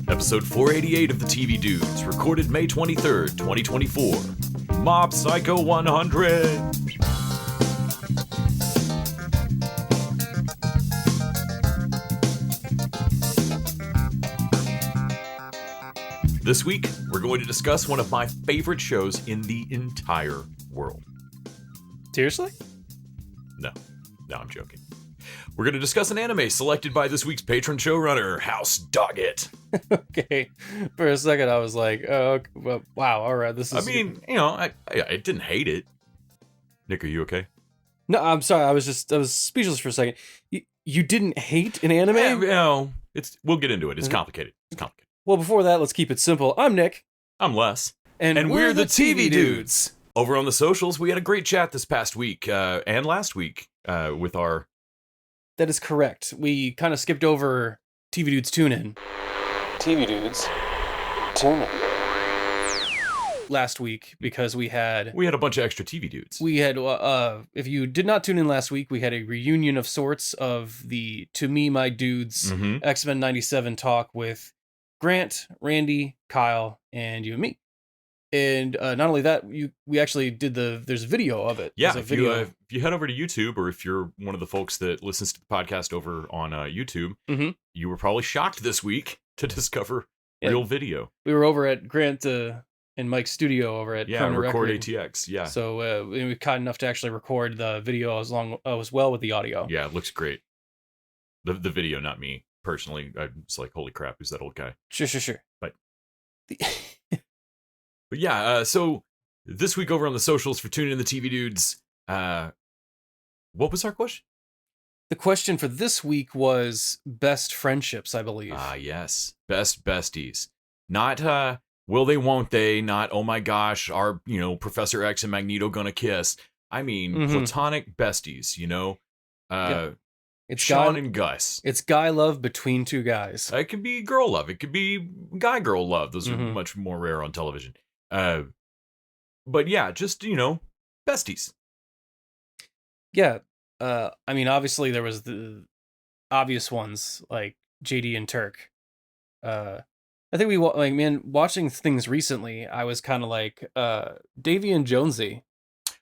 Episode 488 of the TV Dudes, recorded May 23rd, 2024. Mob Psycho 100! This week, we're going to discuss one of my favorite shows in the entire world. Seriously? No, I'm joking. We're going to discuss an anime selected by this week's patron showrunner, House Doggett. Okay. For a second, I was like, oh, well, wow, all right, this is... I didn't hate it. Nick, are you okay? No, I'm sorry, I was speechless for a second. You didn't hate an anime? We'll get into it. It's complicated. Well, before that, let's keep it simple. I'm Nick. I'm Les. And we're the TV Dudes. Over on the socials, we had a great chat this past week and last week with our... That is correct. We kind of skipped over TV Dudes Tune-In. TV Dudes Tune-In. Last week, because we had a bunch of extra TV Dudes. We had, if you did not tune in last week, we had a reunion of sorts of the To Me, My Dudes X-Men 97 talk with Grant, Randy, Kyle, and you and me. And not only that, we actually did there's a video of it. Yeah, if you head over to YouTube, or if you're one of the folks that listens to the podcast over on YouTube, you were probably shocked this week to discover real video. We were over at Grant and Mike's studio over at Record ATX. Yeah. So we were kind enough to actually record the video as well with the audio. Yeah, it looks great. The video, not me personally. I'm just like, holy crap, who's that old guy? Sure. But yeah, so this week over on the socials for tuning in the TV Dudes, what was our question? The question for this week was best friendships, I believe. Yes. Best besties. Not, will they, won't they? Not, oh my gosh, are, Professor X and Magneto gonna kiss? I mean, platonic besties, It's Sean and Gus. It's guy love between two guys. It could be girl love. It could be guy-girl love. Those are much more rare on television. But yeah, just, besties. Yeah. Obviously there was the obvious ones like JD and Turk. I think watching things recently, I was kind of like, Davy and Jonesy.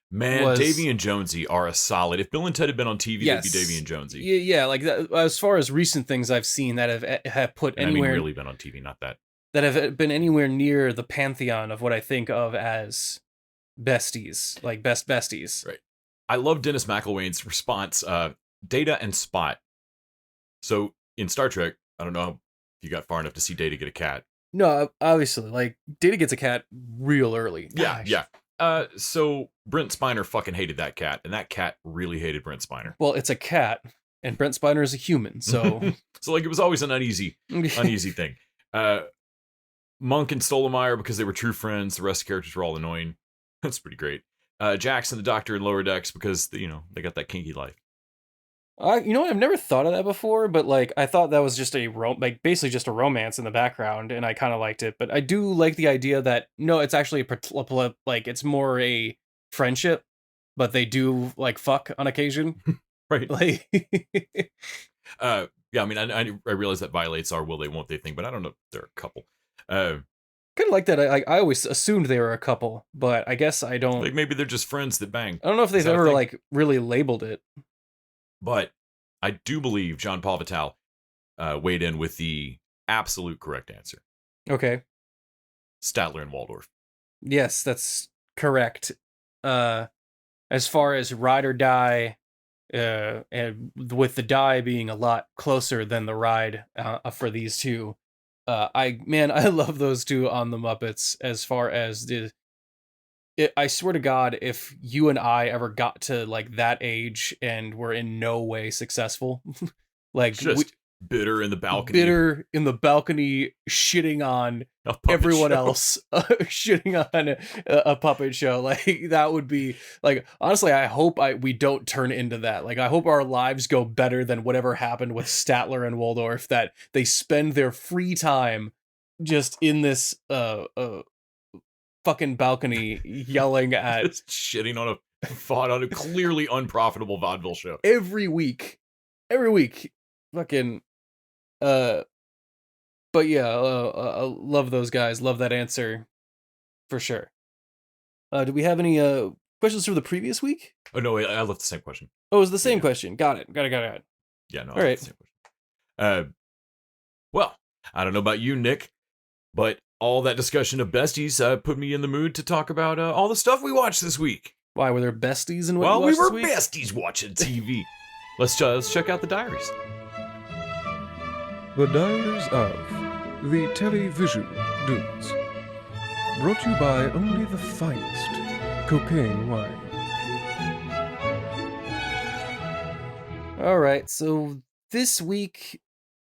Man, Davy and Jonesy are a solid. If Bill and Ted had been on TV, yes. It'd be Davy and Jonesy. Yeah, like that, as far as recent things I've seen that have put anywhere... really been on TV, not that. That have been anywhere near the pantheon of what I think of as besties, like best besties. Right. I love Dennis McIlwain's response, Data and Spot. So, in Star Trek, I don't know if you got far enough to see Data get a cat. No, obviously, like, Data gets a cat real early. Yeah. So Brent Spiner fucking hated that cat, and that cat really hated Brent Spiner. Well, it's a cat, and Brent Spiner is a human, so... So, like, it was always an uneasy thing. Monk and Stolemeyer, because they were true friends, the rest of the characters were all annoying. That's pretty great. Jax and the Doctor in Lower Decks, because, they got that kinky life. You know what? I've never thought of that before, but, like, I thought that was just basically just a romance in the background, and I kind of liked it. But I do like the idea that, no, it's actually it's more a friendship, but they do, like, fuck on occasion. Right. Like... Yeah, I realize that violates our will they, won't they thing, but I don't know if they're a couple. Kind of like that. I always assumed they were a couple, but I guess I don't... Like, maybe they're just friends that bang. I don't know if they've ever, like, really labeled it. But I do believe John Paul Vitale weighed in with the absolute correct answer. Okay. Statler and Waldorf. Yes, that's correct. As far as ride or die, and with the die being a lot closer than the ride for these two, I love those two on the Muppets. As far as I swear to God, if you and I ever got to like that age and were in no way successul, like just bitter in the balcony, shitting on everyone else, shitting on a puppet show, like that would be like, honestly, I hope we don't turn into that. Like, I hope our lives go better than whatever happened with Statler and Waldorf, that they spend their free time just in this fucking balcony yelling at just shitting on a fought on a clearly unprofitable vaudeville show. Every week. Fucking, but yeah, I love those guys. Love that answer. For sure. Do we have any questions for the previous week? Oh, no, I left the same question. Oh, it was the same Yeah. question. Got it. Yeah, no, All right. the same question. Well, I don't know about you, Nick, but all that discussion of besties put me in the mood to talk about all the stuff we watched this week. Why, were there besties in what Well, you we watched were this week? besties watching TV. Let's check out the diaries. The Diaries of the Television Dudes. Brought to you by only the finest cocaine wine. All right, so this week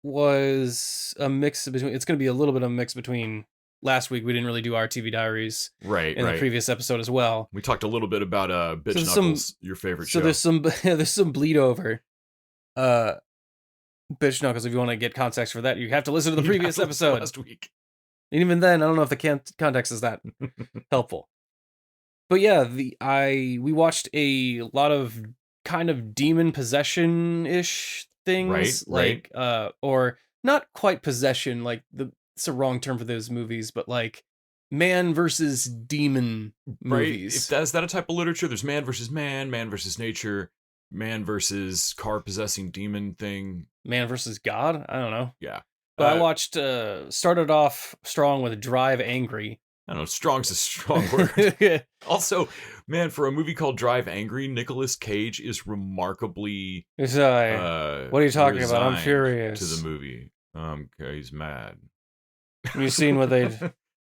was a mix between. It's going to be a little bit of a mix between last week. We didn't really do our TV diaries Right, in the previous episode as well. We talked a little bit about Bitch So Knuckles, your favorite show. So there's some bleed over. Bitch Knuckles. If you want to get context for that, you have to listen to the previous episode last week. And even then, I don't know if the context is that helpful. But yeah, we watched a lot of kind of demon possession-ish things, right. or not quite possession, like it's a wrong term for those movies, but like man versus demon movies. Right? Is that a type of literature? There's man versus nature, man versus car possessing demon thing, man versus God. I don't know. Yeah. But I watched, started off strong with Drive Angry. I don't know, strong's a strong word. Also, man, for a movie called Drive Angry, Nicolas Cage is remarkably what are you talking about? I'm furious. To the movie. Okay, he's mad. Have you seen what they...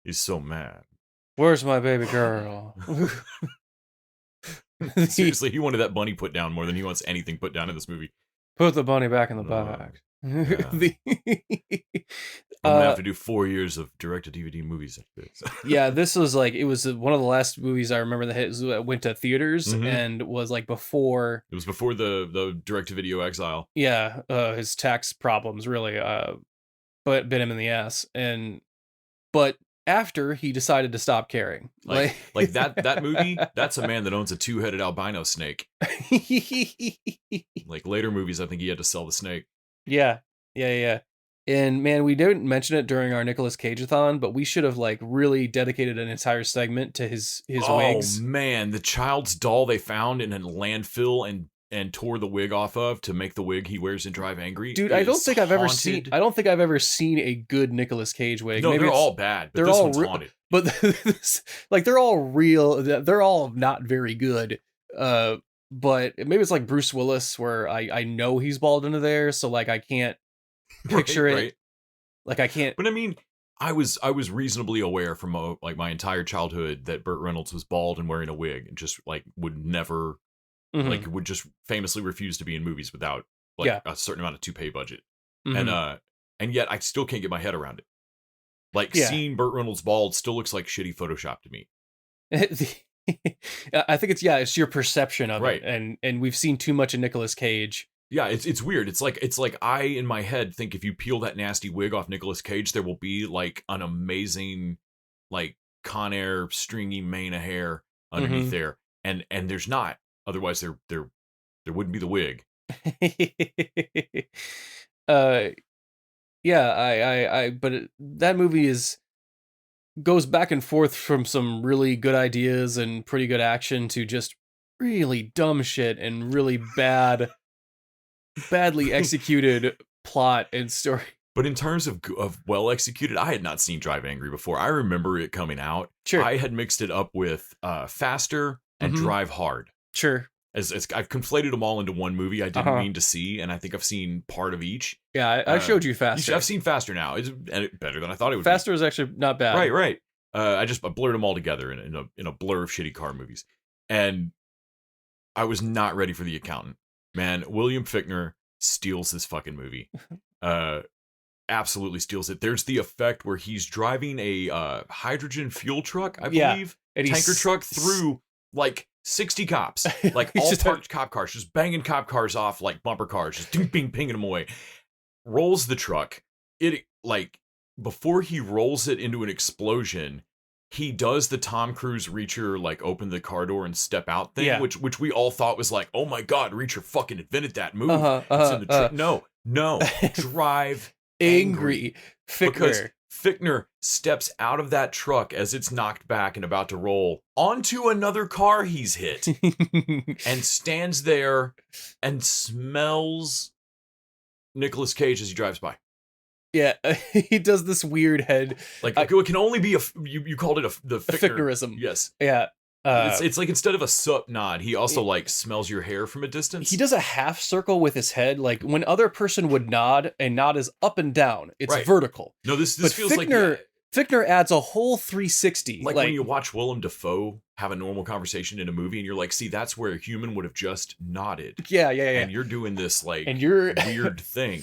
He's so mad. Where's my baby girl? Seriously, he wanted that bunny put down more than he wants anything put down in this movie. Put the bunny back in the bag. Yeah. I'm gonna have to do 4 years of direct-to-DVD movies like this. Yeah, this was like, it was one of the last movies I remember that went to theaters, and was like before. It was before the direct-to-video exile. Yeah, his tax problems really but bit him in the ass, but after he decided to stop caring, like that movie, that's a man that owns a 2-headed albino snake. Like later movies, I think he had to sell the snake. Yeah. And man, we didn't mention it during our Nicolas Cage-a-thon, but we should have like really dedicated an entire segment to his wigs. Oh man, the child's doll they found in a landfill and tore the wig off of to make the wig he wears in Drive Angry. Dude, I don't think I've ever seen a good Nicolas Cage wig. No, they're all bad, but this one's haunted. But like they're all real. They're all not very good. But maybe it's like Bruce Willis, where I know he's bald under there, so like I can't picture it. Right. Like I can't. But I mean, I was reasonably aware from like my entire childhood that Burt Reynolds was bald and wearing a wig, and just like would never, like would just famously refuse to be in movies without like a certain amount of toupee budget, and yet I still can't get my head around it. Like seeing Burt Reynolds bald still looks like shitty Photoshop to me. I think it's your perception of it, and we've seen too much of Nicolas Cage. Yeah, it's weird. It's like I in my head think if you peel that nasty wig off Nicolas Cage, there will be like an amazing like Con Air stringy mane of hair underneath there, and there's not. Otherwise, there wouldn't be the wig. That movie goes back and forth from some really good ideas and pretty good action to just really dumb shit and really badly executed plot and story. But in terms of well executed, I had not seen Drive Angry before. I remember it coming out. Sure. I had mixed it up with Faster and Drive Hard. Sure. I've conflated them all into one movie I didn't mean to see, and I think I've seen part of each. Yeah, I showed you Faster. I've seen Faster now. It's better than I thought it would be. Faster is actually not bad. Right. I blurred them all together in a blur of shitty car movies. And I was not ready for The Accountant. Man, William Fichtner steals this fucking movie. Absolutely steals it. There's the effect where he's driving a hydrogen fuel truck, I believe. Tanker truck through like 60 cops, like all parked cop cars, just banging cop cars off like bumper cars, just pinging them away. Rolls the truck. It like before he rolls it into an explosion, he does the Tom Cruise Reacher, like, open the car door and step out thing, Yeah. which we all thought was like, oh my God, Reacher fucking invented that move. Uh-huh, It's in the no, drive Angry. because Fickner. Fickner steps out of that truck as it's knocked back and about to roll onto another car he's hit and stands there and smells Nicolas Cage as he drives by. Yeah, he does this weird head. Like, it can only be you called it the Fickner. Ficknerism. Yes. Yeah. It's like instead of a sup nod, he also like smells your hair from a distance. He does a half circle with his head. Like when other person would nod, a nod is up and down. It's Right. vertical. No, this But feels Fickner adds a whole 360. like when you watch Willem Dafoe have a normal conversation in a movie and you're like, see, that's where a human would have just nodded. Yeah. And you're doing this like And you're weird thing.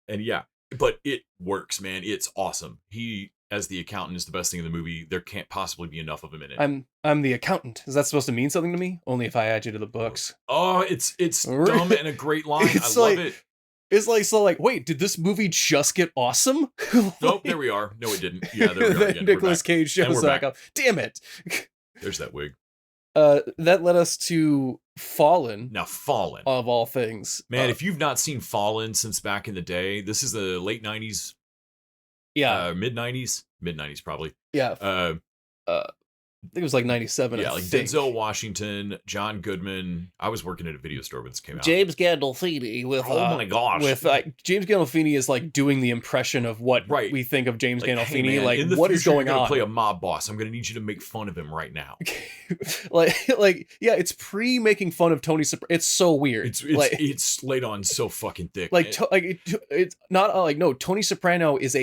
And yeah, but it works, man. It's awesome. He, as the accountant, is the best thing in the movie. There can't possibly be enough of him in it. I'm the accountant. Is that supposed to mean something to me? Only if I add you to the books. Oh, it's dumb and a great line. It's I like- love it. It's like, so like, wait, did this movie just get awesome? Nope, there we are. No, it didn't. Yeah, there we are again. Nicolas Cage And shows we're back back. up. Damn it. There's that wig. That led us to Fallen, Now, Fallen. of all things. Man, if you've not seen Fallen since back in the day, this is the late 90s, mid 90s probably. Yeah. I think it was like 97. Yeah, I like think. Denzel Washington, John Goodman. I was working at a video store when this came out. James Gandolfini with Oh my gosh. with James Gandolfini is like doing the impression of what Right. we think of James Like, hey, Gandolfini. man, like in the what is future, going you're gonna on? play a mob boss. I'm gonna need you to make fun of him right now. like yeah, it's pre making fun of Tony Soprano. It's so weird. It's laid on so fucking thick. It's not like no. Tony Soprano is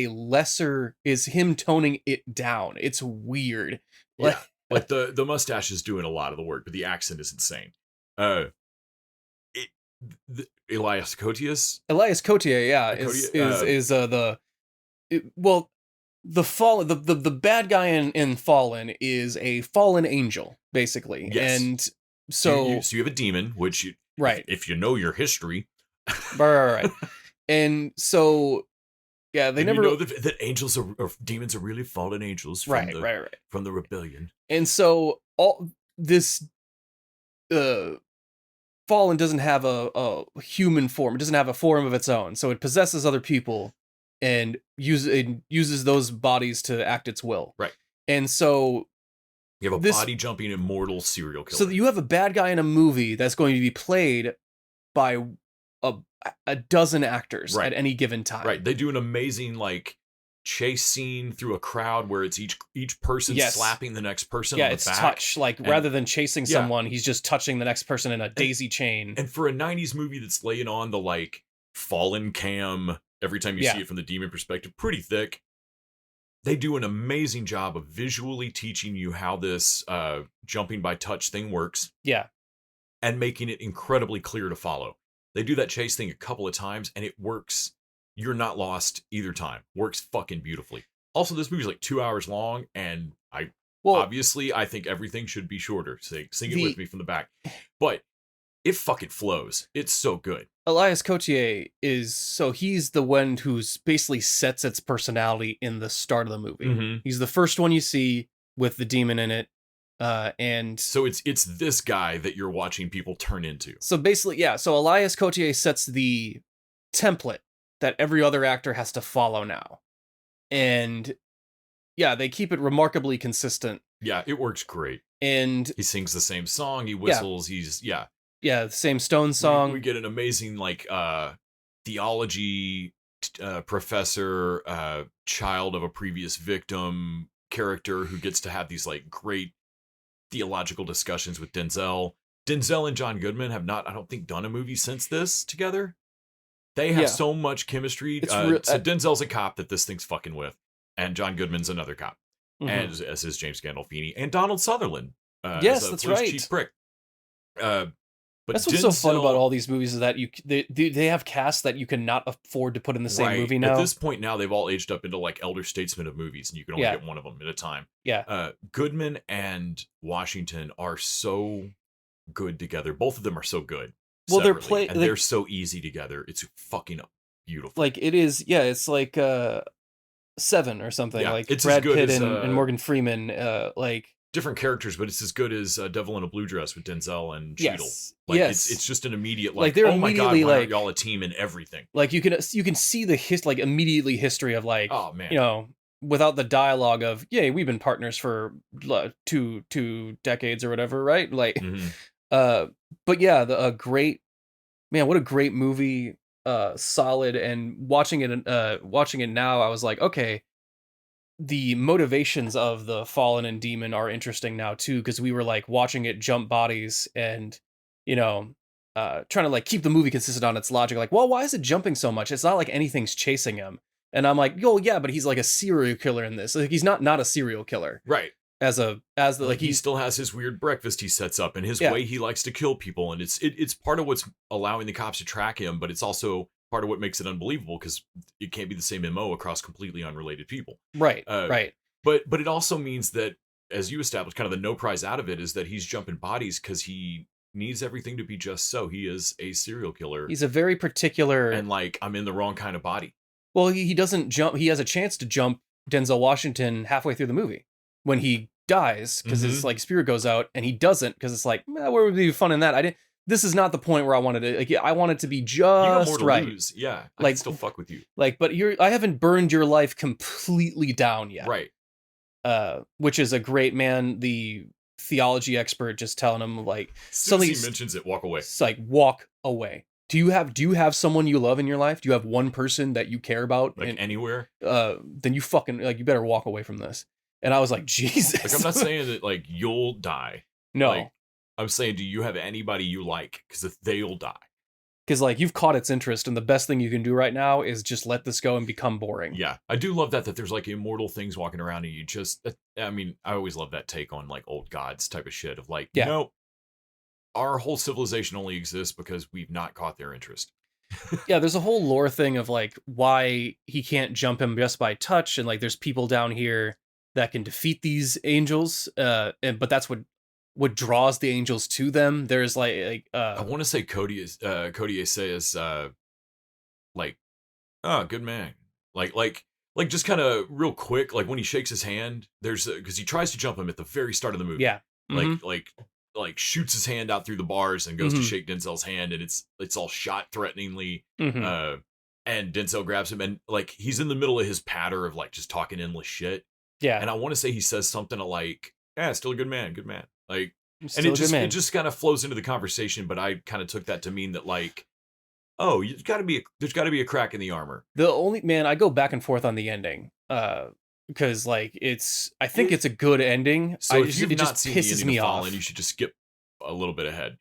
him toning it down. It's weird. Yeah. Like the mustache is doing a lot of the work, but the accent is insane. Elias Koteas, Elias Koteas, yeah, the fallen the bad guy in Fallen is a fallen angel basically. Yes. And so you have a demon, which right, if you know your history, right. And so yeah, they never know that angels or demons are really fallen angels from right from the rebellion. And so all this Fallen doesn't have a human form. It doesn't have a form of its own. So it possesses other people and uses those bodies to act its will. Right. And so you have a body jumping immortal serial killer. So you have a bad guy in a movie that's going to be played by a dozen actors at any given time. Right. They do an amazing like chase scene through a crowd where it's each person slapping the next person on the it's back. touch. Rather than chasing someone, he's just touching the next person in a daisy chain. And for a 90s movie that's laying on the like fallen cam every time you see it from the demon perspective, pretty thick. They do an amazing job of visually teaching you how this jumping by touch thing works. Yeah. And making it incredibly clear to follow. They do that chase thing a couple of times and it works. You're not lost either time. Works fucking beautifully. Also, this movie's like 2 hours long, and obviously I think everything should be shorter. Sing it with me from the back. But it fucking flows. It's so good. Elias Koteas he's the one who's basically sets its personality in the start of the movie. Mm-hmm. He's the first one you see with the demon in it. And so it's this guy that you're watching people turn into. So basically, so Elias Koteas sets the template that every other actor has to follow now. And they keep it remarkably consistent. Yeah, it works great. And he sings the same song, he whistles, he's the same Stone song. We get an amazing like theology professor, child of a previous victim character who gets to have these like great theological discussions with Denzel. Denzel and John Goodman have not, I don't think, done a movie since this together. They have so much chemistry. So Denzel's a cop that this thing's fucking with, and John Goodman's another cop, and as is James Gandolfini and Donald Sutherland. Yes, that's right. Chief prick. But that's what's so fun about all these movies is that they have casts that you cannot afford to put in the same movie now. At this point now, they've all aged up into like elder statesmen of movies, and you can only get one of them at a time. Yeah. Goodman and Washington are so good together. Both of them are so good. Well, they're so easy together. It's fucking beautiful. Like it is, it's like 7 or something. Yeah, Like it's Brad as good Pitt as, and Morgan Freeman. Like different characters, but it's as good as Devil in a Blue Dress with Denzel and Cheadle. yes, Like yes. it's just an immediate Like, like, they're oh my god, immediately, why aren't like- y'all a team in everything? Like you can see the like immediately history of like, Oh man, you know, without the dialogue of, yeah, we've been partners for two decades or whatever, right? Like, Mhm. but yeah, a great man. What a great movie. Solid. And watching it now, I was like, okay, the motivations of the Fallen and Demon are interesting now too, because we were like watching it jump bodies and, you know, trying to like keep the movie consistent on its logic. Like, well, why is it jumping so much? It's not like anything's chasing him. And I'm like, yo, yeah, but he's like a serial killer in this. Like, he's not a serial killer right. as the like He still has his weird breakfast he sets up and his Yeah. way he likes to kill people, and it's part of what's allowing the cops to track him, but it's also part of what makes it unbelievable because it can't be the same MO across completely unrelated people. right, uh, right. But it also means that, as you established, kind of the no prize out of it is that he's jumping bodies because he needs everything to be just so. He is a serial killer, He's a very particular. and like I'm in the wrong kind of body. Well, he doesn't jump. He has a chance to jump Denzel Washington halfway through the movie when he dies because his like spirit goes out, and he doesn't because it's like, where would be fun in that? I didn't. This is not the point where I wanted to. Like, I want it to be You got more just to right. lose. Yeah, I Like- can still fuck with you. Like, but I haven't burned your life completely down yet. Right. Which is a great man. The theology expert just telling him like, As soon as he Suddenly- mentions it, walk away. it's like, walk away. Do you have someone you love in your life? Do you have one person that you care about? Like And anywhere. then you fucking like, you better walk away from this. And I was like, Jesus. Like I'm not saying that like you'll die. no, like, I'm saying, do you have anybody you like? Because if they'll die. because like you've caught its interest, and the best thing you can do right now is just let this go and become boring. Yeah, I do love that there's like immortal things walking around, and you just. I mean, I always love that take on like old gods type of shit of like, Yeah. no, our whole civilization only exists because we've not caught their interest. Yeah, there's a whole lore thing of like why he can't jump him just by touch, and like there's people down here that can defeat these angels, but that's what draws the angels to them. There's I want to say Cody Essay is like, oh, good man. Like just kind of real quick, like when he shakes his hand, there's because he tries to jump him at the very start of the movie. yeah, mhm. Like shoots his hand out through the bars and goes to Mhm. shake Denzel's hand, and it's all shot threateningly. Mhm. And Denzel grabs him, and like he's in the middle of his patter of like just talking endless shit. Yeah, And I want to say he says something like, "Yeah, still a good man, good man." Like, still and a good man. it just kind of flows into the conversation. But I kind of took that to mean that like, oh, there's got to be a crack in the armor. The only man I go back and forth on the ending, because like I think it's a good ending. So if you've it not just seen the pisses ending me of off. Fallen, you should just skip a little bit ahead.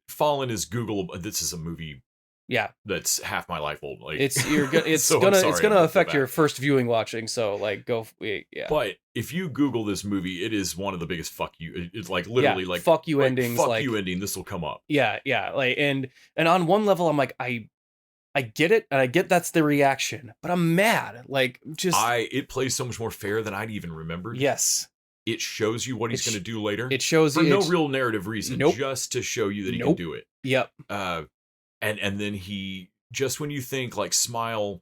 Fallen is Googleable. This is a movie Yeah, that's half my life old. Like it's so I'm sorry, it's I'm gonna go affect your back. first viewing watching. So like yeah. But if you Google this movie, it is one of the biggest fuck you. It's like literally Yeah, like fuck you like, endings. Fuck like you ending. This will come up. yeah, like and on one level, I'm like I get it, and I get that's the reaction, but I'm mad. Like just It plays so much more fair than I'd even remembered. yes, It shows you what he's It going to do later. it shows for you no it's- real narrative reason, Nope. just to show you that he can Nope. do it. Yep. And then he just when you think like Smile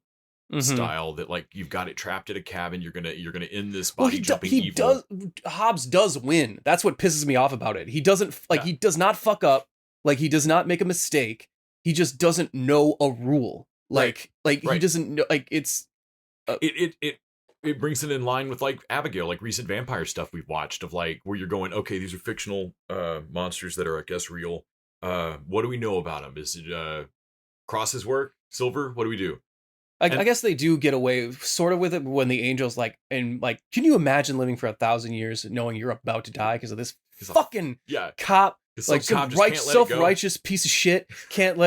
Mhm. style that like you've got it trapped at a cabin, you're gonna end this Well, body jumping he evil. does. Hobbs does win. That's what pisses me off about it. He doesn't like. Yeah. He does not fuck up. Like he does not make a mistake. He just doesn't know a rule. Like he right. doesn't know. Like it's It brings it in line with like Abigail, like recent vampire stuff we've watched of like where you're going, okay, these are fictional monsters that are I guess real. What do we know about them? Is it crosses work? Silver? What do we do? I And- guess they do get away sort of with it when the angels like and like. Can you imagine living for 1,000 years knowing you're about to die because of this 'Cause a- fucking Yeah, cop? 'cause Like some some cop just can't let it go. self-righteous piece of shit can't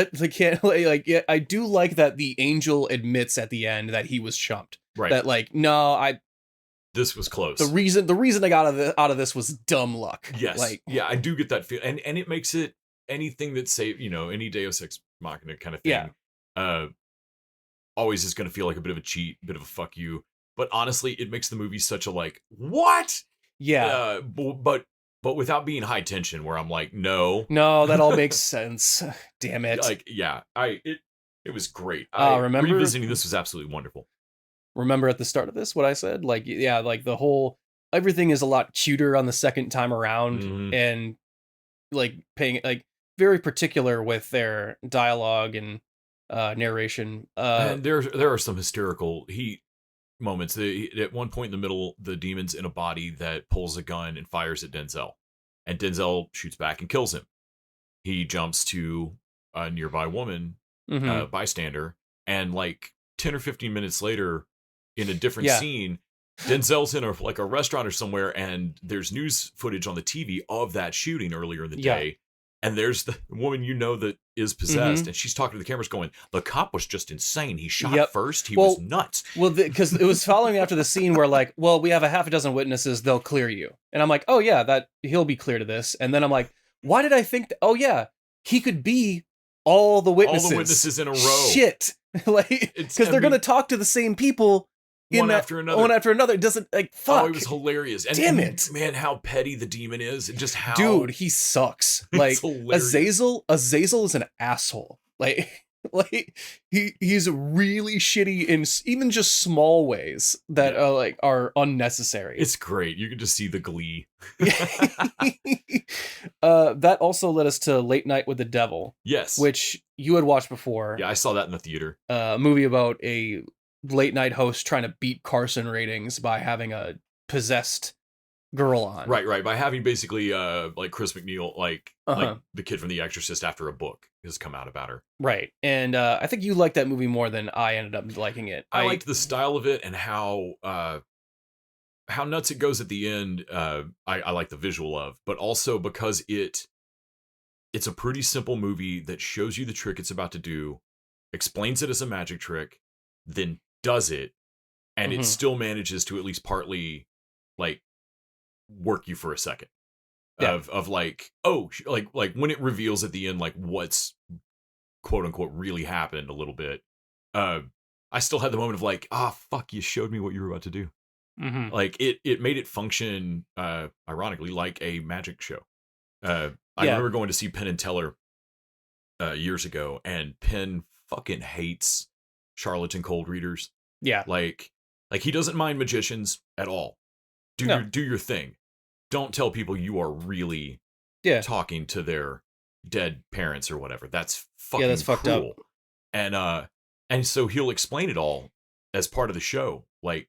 yeah, I do like that the angel admits at the end that he was chumped. Right. That like no, This was close. the reason I got out of this was dumb luck. Yes. Like yeah, I do get that feel, and it makes it anything that say any Deus Ex Machina kind of thing. Yeah. Always is going to feel like a bit of a cheat, bit of a fuck you. But honestly, it makes the movie such a like what? yeah. But without being high tension, where I'm like, no, No, that all makes sense. Damn it. like yeah, it was great. Remember- revisiting this was absolutely wonderful. remember at the start of this what I said? Like, yeah, like the whole everything is a lot cuter on the second time around, Mhm. and like paying like very particular with their dialogue and narration. And there are some hysterical moments. At one point in the middle, the demon's in a body that pulls a gun and fires at Denzel, and Denzel shoots back and kills him. He jumps to a nearby woman, mhm. bystander, and like 10 or 15 minutes later, in a different Yeah. scene, Denzel's in a restaurant or somewhere, and there's news footage on the TV of that shooting earlier in the Yeah. day. And there's the woman that is possessed, Mhm. and she's talking to the cameras going, the cop was just insane. He shot Yep. first. He Well, was nuts. Well, because it was following after the scene where like, well, we have a half a dozen witnesses, they'll clear you. And I'm like, oh yeah, that he'll be clear to this. And then I'm like, why did I think oh yeah, he could be all the witnesses. All the witnesses in a row. Shit. Like, It's- because I they're mean- gonna talk to the same people One after another. One after another. It doesn't like fuck. Oh, it was hilarious. And, Damn and, it. man, how petty the demon is, and just how Dude, he sucks. It's Like hilarious. Azazel is an asshole. Like he's really shitty in even just small ways that are unnecessary. It's great. You can just see the glee. That also led us to Late Night with the Devil, Yes. which you had watched before. Yeah, I saw that in the theater. A movie about a late night host trying to beat Carson ratings by having a possessed girl on. Right. By having basically like Chris McNeil, like the kid from The Exorcist after a book has come out about her. Right. And I think you liked that movie more than I ended up liking it. I liked the style of it and how nuts it goes at the end. I like the visual of, but also because it's a pretty simple movie that shows you the trick it's about to do, explains it as a magic trick, then does it, and it still manages to at least partly like work you for a second. Yeah. Of like, oh, like when it reveals at the end like what's quote unquote really happened a little bit. I still had the moment of like, fuck, you showed me what you were about to do. Mm-hmm. Like it made it function ironically like a magic show. I remember going to see Penn and Teller years ago, and Penn fucking hates charlatan cold readers. Yeah. Like he doesn't mind magicians at all. Do your thing. Don't tell people you are really talking to their dead parents or whatever. That's fucking that's fucked up. And so he'll explain it all as part of the show. Like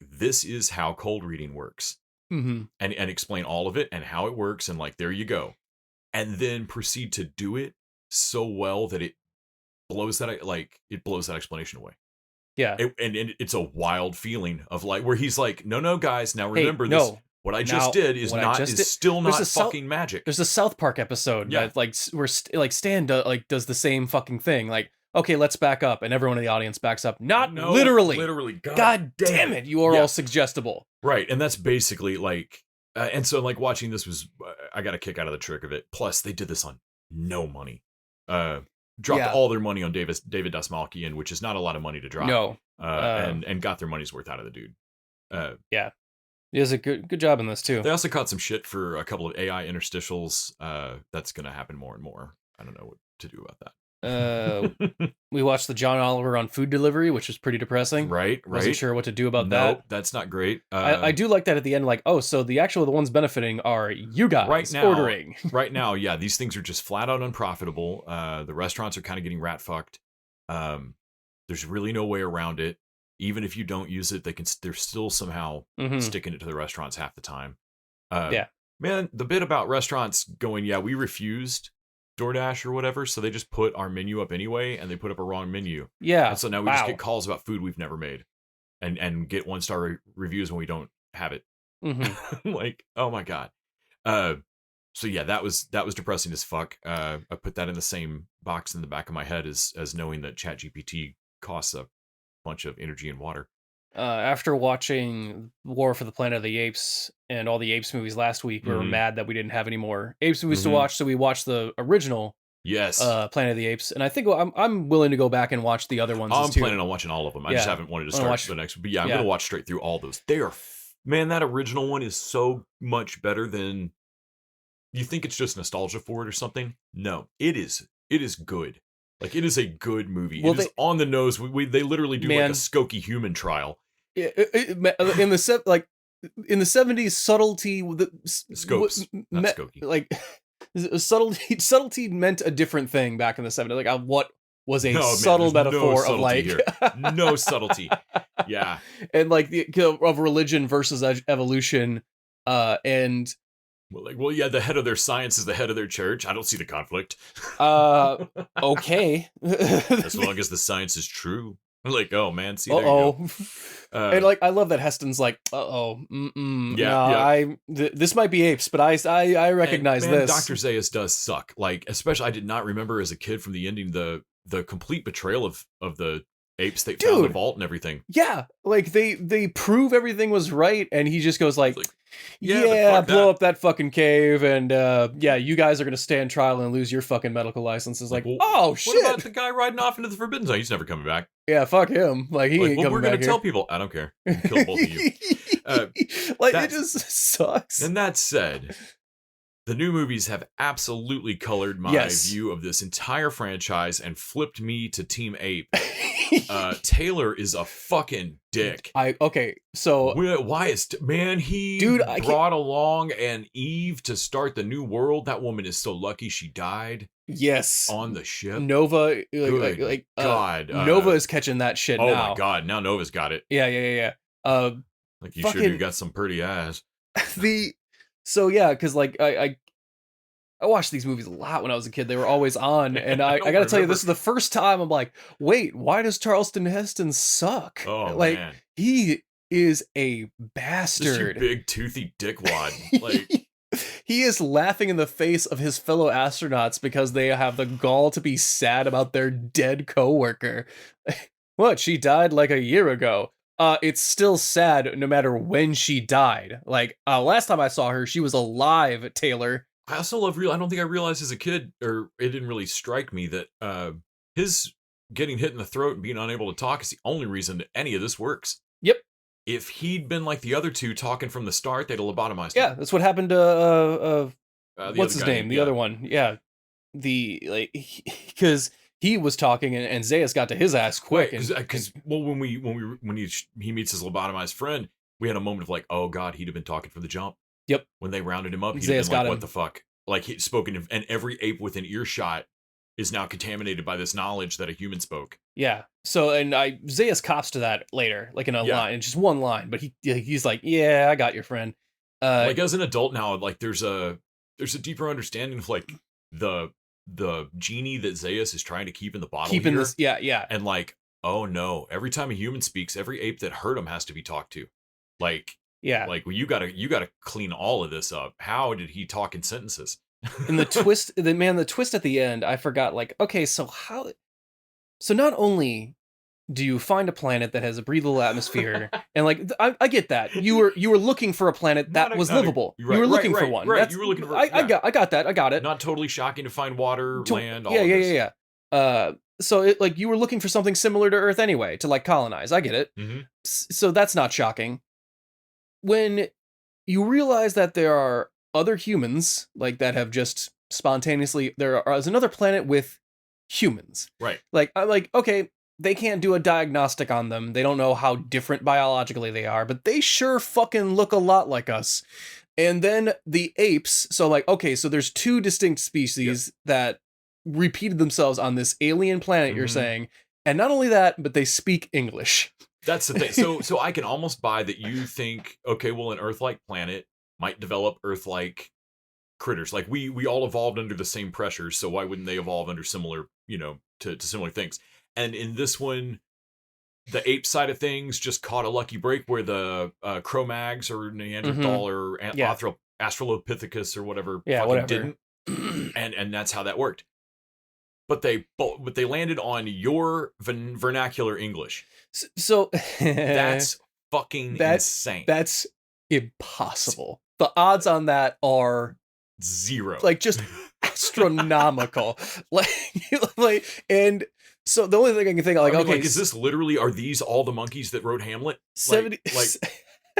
this is how cold reading works. Mm-hmm. And explain all of it and how it works, and like there you go. And then proceed to do it so well that it blows that explanation away. Yeah. And it's a wild feeling of like where he's like, no guys, now remember this. What I just did is still not fucking magic. There's a South Park episode that like where Stan does the same fucking thing. Like, okay, let's back up, and everyone in the audience backs up. No, literally. God damn it, you are all suggestible. Right, and that's basically like, and so like watching this was, I got a kick out of the trick of it. Plus, they did this on no money. Dropped all their money on David Dasmalkian, which is not a lot of money to drop. No, and got their money's worth out of the dude. He does a good job in this too. They also caught some shit for a couple of AI interstitials. That's going to happen more and more. I don't know what to do about that. We watched the John Oliver on food delivery, which was pretty depressing. Right. Wasn't sure what to do about that. Nope, that's not great. I do like that at the end, like, oh, so the ones benefiting are you guys ordering. Right now, yeah, these things are just flat out unprofitable. The restaurants are kind of getting rat fucked. There's really no way around it. Even if you don't use it, they're still somehow sticking it to the restaurants half the time. Man, the bit about restaurants going, we refused DoorDash or whatever, so they just put our menu up anyway, and they put up a wrong menu. Yeah. And so now we just get calls about food we've never made, and get 1-star reviews when we don't have it. Like, oh my god. So yeah, that was depressing as fuck. I put that in the same box in the back of my head as knowing that ChatGPT costs a bunch of energy and water. After watching War for the Planet of the Apes and all the Apes movies last week, we were mad that we didn't have any more Apes movies to watch, so we watched the original Planet of the Apes, and I think I'm willing to go back and watch the other ones. I'm planning on watching all of them. I just haven't wanted to start the next one. But I'm gonna watch straight through all those. They are, man, that original one is so much better than you think. It's just nostalgia for it or something. No, it is good. Like, it is a good movie. Well, it is on the nose. They literally do like Man. a Skokie human trial. In the 70s, subtlety, Scopes, not Skokie. like subtlety meant a different thing back in the 70s. Like what was a subtle metaphor of like here. No subtlety. Yeah. And like of religion versus evolution, and well, yeah, the head of their science is the head of their church. I don't see the conflict. Okay. As long as the science is true. Like, oh man, see, there you go. And like, I love that Heston's like, this might be apes, but I recognize this. Dr. Zaius does suck. Like, especially, I did not remember as a kid from the ending the complete betrayal of the apes they found in the vault and everything. Yeah, like they prove everything was right, and he just goes like yeah, blow up that fucking cave, and you guys are gonna stand trial and lose your fucking medical licenses. Like, well, shit. What about the guy riding off into the Forbidden Zone? He's never coming back. Yeah, fuck him. Like, he ain't coming back. We're gonna tell people. I don't care. We'll kill both of you. It just sucks. And that said, the new movies have absolutely colored my view of this entire franchise and flipped me to Team Ape. Taylor is a fucking dick. So why is he brought along an Eve to start the new world? That woman is so lucky she died. Yes, on the ship. Nova, God, Nova is catching that shit now. Oh my God, now Nova's got it. Yeah. Like, you sure do got some pretty ass. Because like I watched these movies a lot when I was a kid. They were always on, and I gotta tell you, this is the first time I'm like, wait, why does Charleston Heston suck? Oh like, man, he is a bastard. This your big toothy dickwad. Like, he is laughing in the face of his fellow astronauts because they have the gall to be sad about their dead coworker. What? She died like a year ago. It's still sad no matter when she died. Like, last time I saw her, she was alive, Taylor. I also love I don't think I realized as a kid, or it didn't really strike me that his getting hit in the throat and being unable to talk is the only reason that any of this works. Yep. If he'd been like the other two talking from the start, they'd have lobotomized him. Yeah, that's what happened to what's his name? The other one. Yeah. Because he was talking and Zaius got to his ass quick. Because when he meets his lobotomized friend, we had a moment of like, oh God, he'd have been talking from the jump. Yep. When they rounded him up, he'd have been like, what the fuck? Like, he'd spoken, and every ape within earshot is now contaminated by this knowledge that a human spoke. Yeah. So, and Zaius cops to that later, like in a line, just one line, but he's like, yeah, I got your friend. Like, as an adult now, like, there's a deeper understanding of like the genie that Zaius is trying to keep in the bottle. This, yeah. And like, oh no, every time a human speaks, every ape that heard him has to be talked to. Like, yeah, like, well, you gotta clean all of this up. How did he talk in sentences? And the twist, the twist at the end, I forgot. Like, okay, so not only do you find a planet that has a breathable atmosphere, and like, I get that you were looking for a planet that was livable. You were looking for one. Right, you were looking for. I got that. I got it. Not totally shocking to find water, land. All yeah. So it, like, you were looking for something similar to Earth anyway to like colonize. I get it. Mm-hmm. So that's not shocking. When you realize that there are other humans like that have just spontaneously, is another planet with humans. Right. Like, I'm like, okay, they can't do a diagnostic on them. They don't know how different biologically they are, but they sure fucking look a lot like us. And then the apes. So like, okay, so there's two distinct species that repeated themselves on this alien planet, you're saying. And not only that, but they speak English. That's the thing. So I can almost buy that you think, okay, well, an Earth-like planet might develop Earth-like critters. Like, we all evolved under the same pressures, so why wouldn't they evolve under similar, to similar things? And in this one, the ape side of things just caught a lucky break where the Cro-Mags or Neanderthal or Australopithecus or whatever didn't. And that's how that worked. But they landed on your vernacular English. So that's fucking insane. That's impossible. The odds on that are zero. Like, just astronomical. like, and so the only thing I can think of, like, okay, is this literally, are these all the monkeys that wrote Hamlet? 70s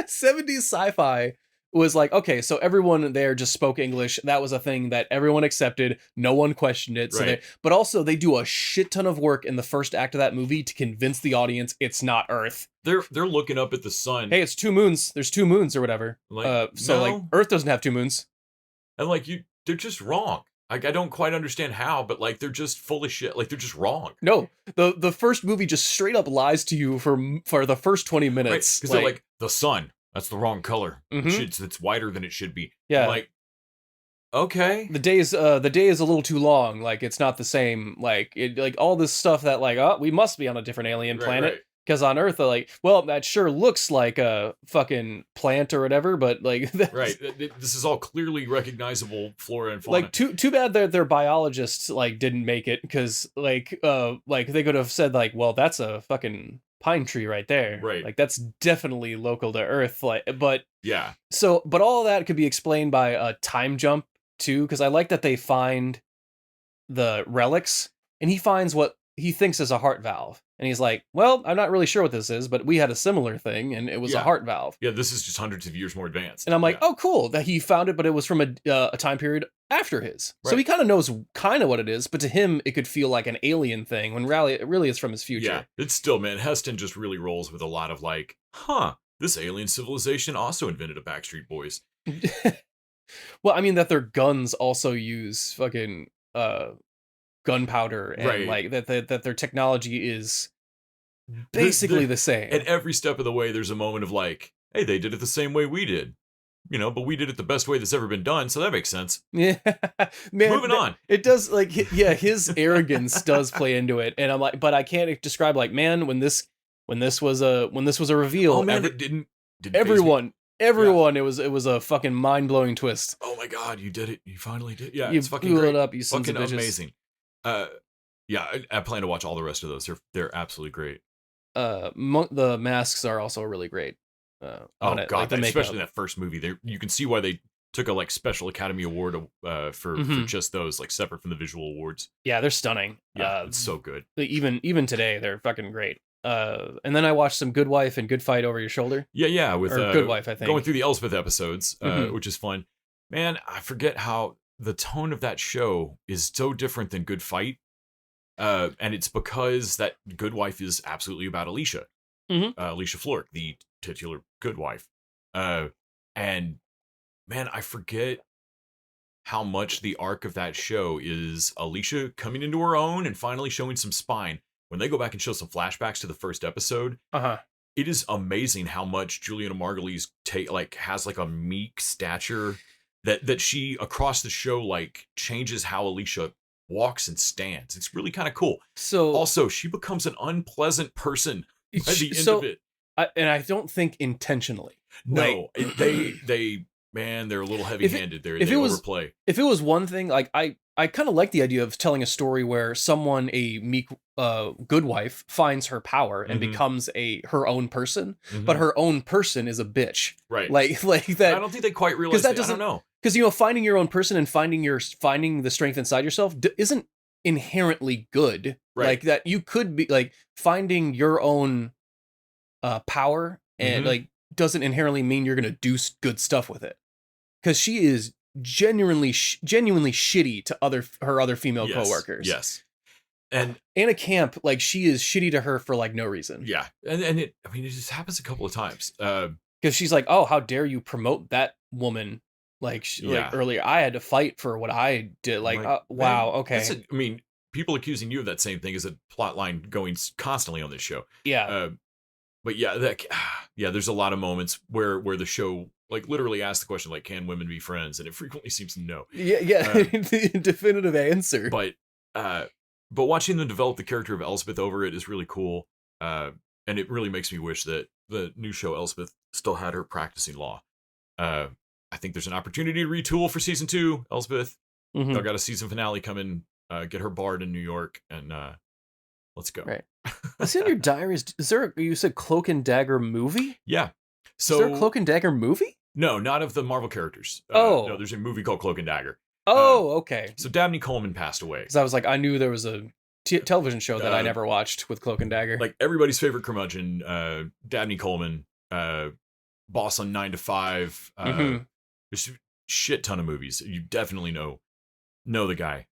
sci-fi was like, okay, so everyone there just spoke English. That was a thing that everyone accepted. No one questioned it. So Right. but also they do a shit ton of work in the first act of that movie to convince the audience it's not Earth. They're looking up at the sun. Hey, it's 2 moons. There's 2 moons or whatever. So like no. Earth doesn't have 2 moons. And like they're just wrong. Like I don't quite understand how, but like they're just full of shit. Like they're just wrong. No, the first movie just straight up lies to you for the first 20 minutes. Because they're like, the sun, that's the wrong color. Mhm. It's wider than it should be. Yeah. I'm like, okay. The day is a little too long. Like it's not the same. Like all this stuff that like, oh, we must be on a different alien planet. Right. Because on Earth, they're like, well, that sure looks like a fucking plant or whatever, but like, Right. This is all clearly recognizable flora and fauna. like too bad their biologists like didn't make it because like they could have said like, well, that's a fucking pine tree right there, Right. like that's definitely local to Earth, like, but yeah. so but all of that could be explained by a time jump too, because I like that they find the relics and he finds what he thinks is a heart valve. And he's like, well, I'm not really sure what this is, but we had a similar thing and it was a heart valve. Yeah, this is just hundreds of years more advanced. And I'm like, oh, cool that he found it, but it was from a time period after his. So Right. he kind of knows kind of what it is, but to him, it could feel like an alien thing when it really is from his future. Yeah, it's still, man, Heston just really rolls with a lot of like, this alien civilization also invented a Backstreet Boys. Well, I mean, that their guns also use fucking gunpowder and Right. like that their technology is basically the same. At every step of the way, there's a moment of like, hey, they did it the same way we did. You know, but we did it the best way that's ever been done, so that makes sense. Yeah, man. Moving on. It does, like, yeah, his arrogance does play into it, and I'm like, but I can't describe, like, man, when this was a reveal. Oh man, it didn't everyone, it was a fucking mind blowing twist. Oh my god, you did it! You finally did. Yeah, you it's fucking blew great. it up. You sons Fucking of bitches. amazing. Yeah, I plan to watch all the rest of those. They're absolutely great. The masks are also really great. Oh it, god, like, especially that first movie. You can see why they took a like special Academy Award for just those, like separate from the visual awards. Yeah, they're stunning. Yeah, it's so good. Even today, they're fucking great. And then I watched some Good Wife and Good Fight Over Your Shoulder. Yeah, with Good Wife, I think. Going through the Elspeth episodes, which is fun. Man, I forget how the tone of that show is so different than Good Fight. And it's because that Good Wife is absolutely about Alicia. Alicia Florrick, the titular Good Wife. And man, I forget how much the arc of that show is Alicia coming into her own and finally showing some spine. When they go back and show some flashbacks to the first episode, it is amazing how much Juliana Margulies has like a meek stature that she across the show like changes how Alicia walks and stands. It's really kind of cool. So also, she becomes an unpleasant person by the end of it. And I don't think intentionally. No, they're a little heavy-handed there. They overplay. If it was one thing, like I kind of like the idea of telling a story where someone, a meek good wife, finds her power and becomes her own person, but her own person is a bitch. Right. Like that. I don't think they quite realize that. I don't know. Because finding your own person and finding the strength inside yourself isn't inherently good. Right. Like that you could be like finding your own power and like doesn't inherently mean you're gonna do good stuff with it. Because she is genuinely shitty to her other female coworkers. Yes. And Anna Camp, like, she is shitty to her for like no reason. Yeah. And it just happens a couple of times. Because she's like, oh, how dare you promote that woman? Like, like earlier, I had to fight for what I did. Like, wow, okay. People accusing you of that same thing is a plot line going constantly on this show. Yeah. But yeah, there's a lot of moments where the show like literally asks the question, like, can women be friends? And it frequently seems no. Yeah. The definitive answer. But watching them develop the character of Elspeth over it is really cool. And it really makes me wish that the new show Elspeth still had her practicing law. I think there's an opportunity to retool for season 2, Elspeth. They've got a season finale coming. Get her barred in New York, and let's go. Right. Is in your diaries? Is there? You said Cloak and Dagger movie? Yeah. So is there a Cloak and Dagger movie? No, not of the Marvel characters. No, there's a movie called Cloak and Dagger. Oh, okay. So Dabney Coleman passed away. Because I was like, I knew there was a television show that I never watched with Cloak and Dagger. Like everybody's favorite curmudgeon, Dabney Coleman, Boss on 9 to 5. There's a shit ton of movies. You definitely know the guy.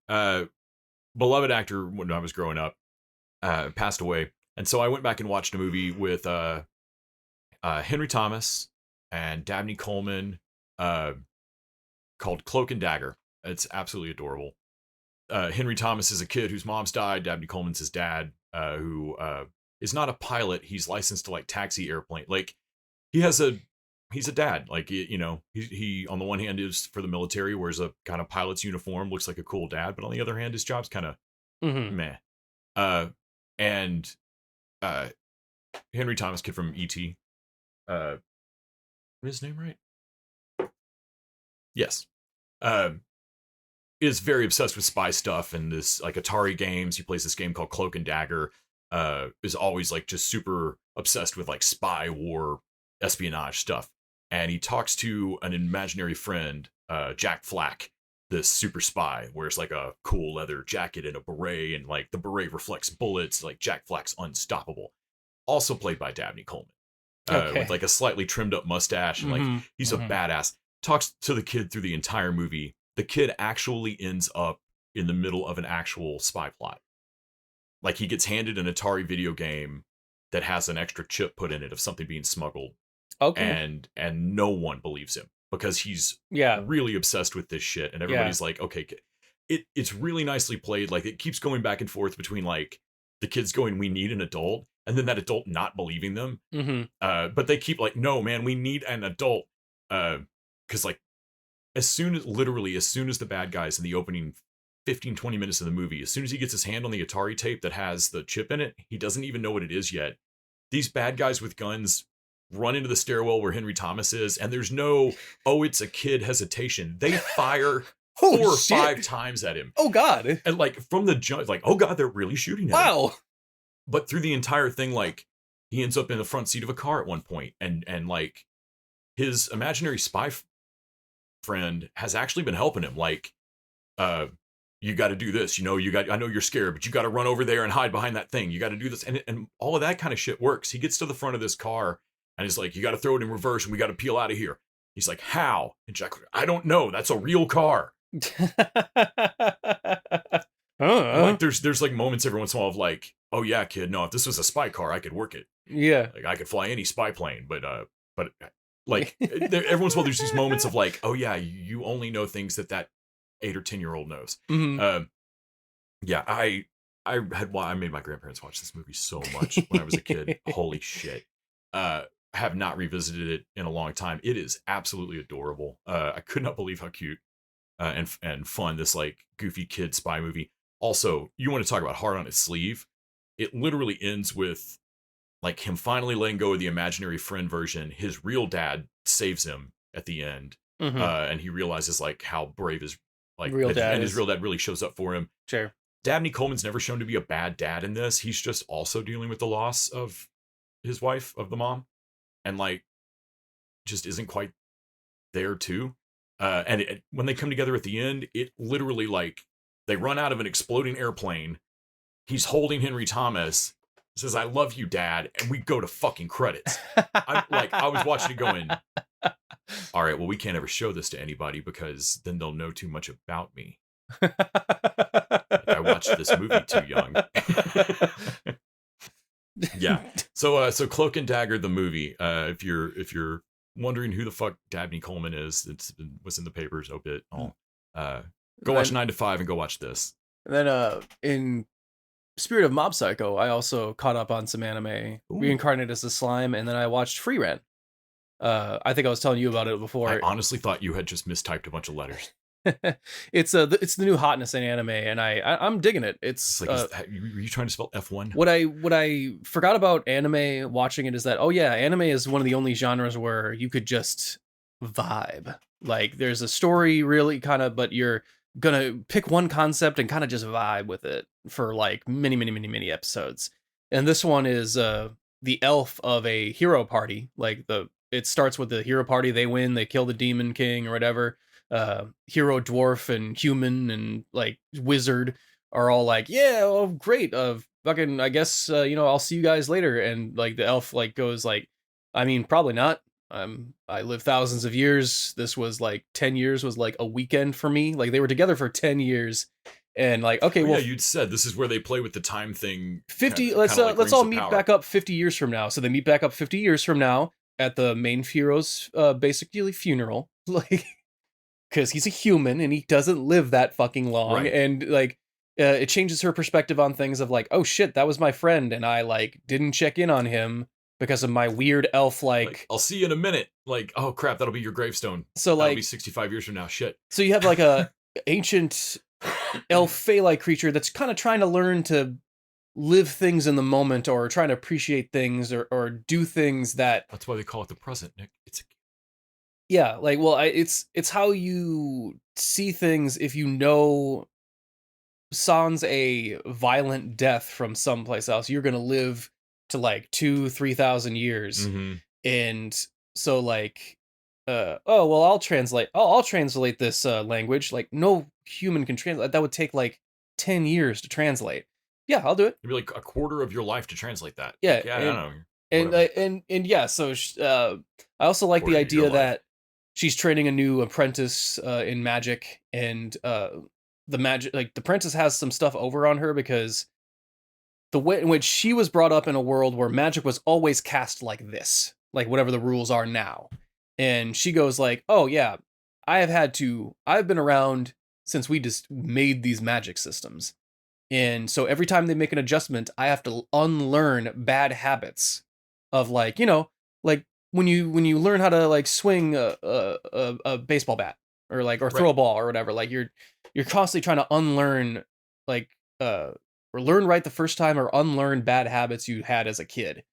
Beloved actor when I was growing up, passed away. And so I went back and watched a movie with Henry Thomas and Dabney Coleman called Cloak and Dagger. It's absolutely adorable. Henry Thomas is a kid whose mom's died. Dabney Coleman's his dad, who is not a pilot. He's licensed to like taxi airplane. Like he's a dad. Like he on the one hand is for the military, wears a kind of pilot's uniform, looks like a cool dad, but on the other hand, his job's kind of meh. And Henry Thomas, kid from E.T. Is his name right? Yes. Is very obsessed with spy stuff and this like Atari games. He plays this game called Cloak and Dagger. Is always like just super obsessed with like spy war espionage stuff. And he talks to an imaginary friend, Jack Flack, this super spy, wears like a cool leather jacket and a beret, and like the beret reflects bullets. Like Jack Flack's unstoppable. Also played by Dabney Coleman, with like a slightly trimmed up mustache, and like he's a badass. Talks to the kid through the entire movie. The kid actually ends up in the middle of an actual spy plot. Like he gets handed an Atari video game that has an extra chip put in it of something being smuggled. Okay. And no one believes him because he's really obsessed with this shit. And everybody's like, okay, it's really nicely played. Like it keeps going back and forth between like the kids going, we need an adult. And then that adult not believing them. But they keep like, no, man, we need an adult. Because like, as soon as the bad guys in the opening 15-20 minutes of the movie, as soon as he gets his hand on the Atari tape that has the chip in it, he doesn't even know what it is yet. These bad guys with guns run into the stairwell where Henry Thomas is, and there's no, oh, it's a kid hesitation. They fire 4 or 5 times at him. Oh, God. And like from the jump, like, oh, God, they're really shooting at him. But through the entire thing, like, he ends up in the front seat of a car at one point, and like, his imaginary spy friend has actually been helping him. Like, you got to do this, I know you're scared, but you got to run over there and hide behind that thing. You got to do this. And all of that kind of shit works. He gets to the front of this car and he's like, you got to throw it in reverse and we got to peel out of here. He's like, how? And Jack, I don't know. That's a real car. Like there's like moments every once in a while of like, oh yeah, kid, no, if this was a spy car, I could work it. Yeah. Like I could fly any spy plane, but like every once in a while there's these moments of like, oh yeah, you only know things that 8 or 10-year-old knows. Yeah, I made my grandparents watch this movie so much when I was a kid. Holy shit. Have not revisited it in a long time. It is absolutely adorable. I could not believe how cute and fun this like goofy kid spy movie. Also, you want to talk about heart on its sleeve? It literally ends with like him finally letting go of the imaginary friend version. His real dad saves him at the end, and he realizes like how brave his like real dad and his real dad really shows up for him. Sure. Dabney Coleman's never shown to be a bad dad in this. He's just also dealing with the loss of his wife, of the mom, and like just isn't quite there too. And when they come together at the end, it literally like they run out of an exploding airplane. He's holding Henry Thomas, says, I love you, Dad. And we go to fucking credits. I was watching it going, all right, well, we can't ever show this to anybody because then they'll know too much about me. Like, I watched this movie too young. Yeah. So Cloak and Dagger, the movie, if you're wondering who the fuck Dabney Coleman is, was in the papers a bit. Go watch 9 to 5 and go watch this. And then in Spirit of Mob Psycho, I also caught up on some anime, reincarnated as a slime, and then I watched Free Rent. I think I was telling you about it before. I honestly thought you had just mistyped a bunch of letters. It's the new hotness in anime, and I'm digging it. It's like, were you trying to spell F1? What I forgot about anime watching it is that, oh yeah, anime is one of the only genres where you could just vibe. Like there's a story really kind of, but you're gonna pick one concept and kind of just vibe with it for like many episodes. And this one is the elf of a hero party. Like it starts with the hero party, they win, they kill the demon king or whatever. Hero, dwarf, and human and like wizard are all like, yeah, oh great, fucking, I guess I'll see you guys later. And like the elf like goes like, I mean, probably not. I live thousands of years. This was like 10 years was like a weekend for me. Like they were together for 10 years. And like, okay, well, yeah, you'd said this is where they play with the time thing. 50. Kinda Let's like let's Rings all of meet Power. back up 50 years from now. So they meet back up 50 years from now at the main hero's basically funeral, like because he's a human and he doesn't live that fucking long, Right. and like it changes her perspective on things of like, oh shit, that was my friend, and I like didn't check in on him because of my weird elf like. I'll see you in a minute. Like, oh crap, that'll be your gravestone. So That'll like be 65 years from now. Shit. So you have like a ancient elf fey-like creature that's kind of trying to learn to live things in the moment or trying to appreciate things or do things that. That's why they call it the present, Nick. It's Yeah, like, well, it's how you see things if you know sans a violent death from someplace else. You're gonna live to like 2,000-3,000 years, and so like, oh well, I'll translate. Oh, I'll translate this language. Like, no human can translate. That would take like 10 years to translate. Yeah, I'll do it. It'd be like a quarter of your life to translate that. Yeah, Like, yeah, I don't know. And Whatever. and yeah, so I also like the Quarter of your idea life. that she's training a new apprentice in magic, and the magic, like the apprentice has some stuff over on her because the way in which she was brought up in a world where magic was always cast like this, like whatever the rules are now, and she goes like, oh yeah, I've been around since we just made these magic systems, and so every time they make an adjustment, I have to unlearn bad habits of like, like when you learn how to like swing a baseball bat or like throw a ball or whatever, like you're constantly trying to unlearn like or learn right the first time or unlearn bad habits you had as a kid.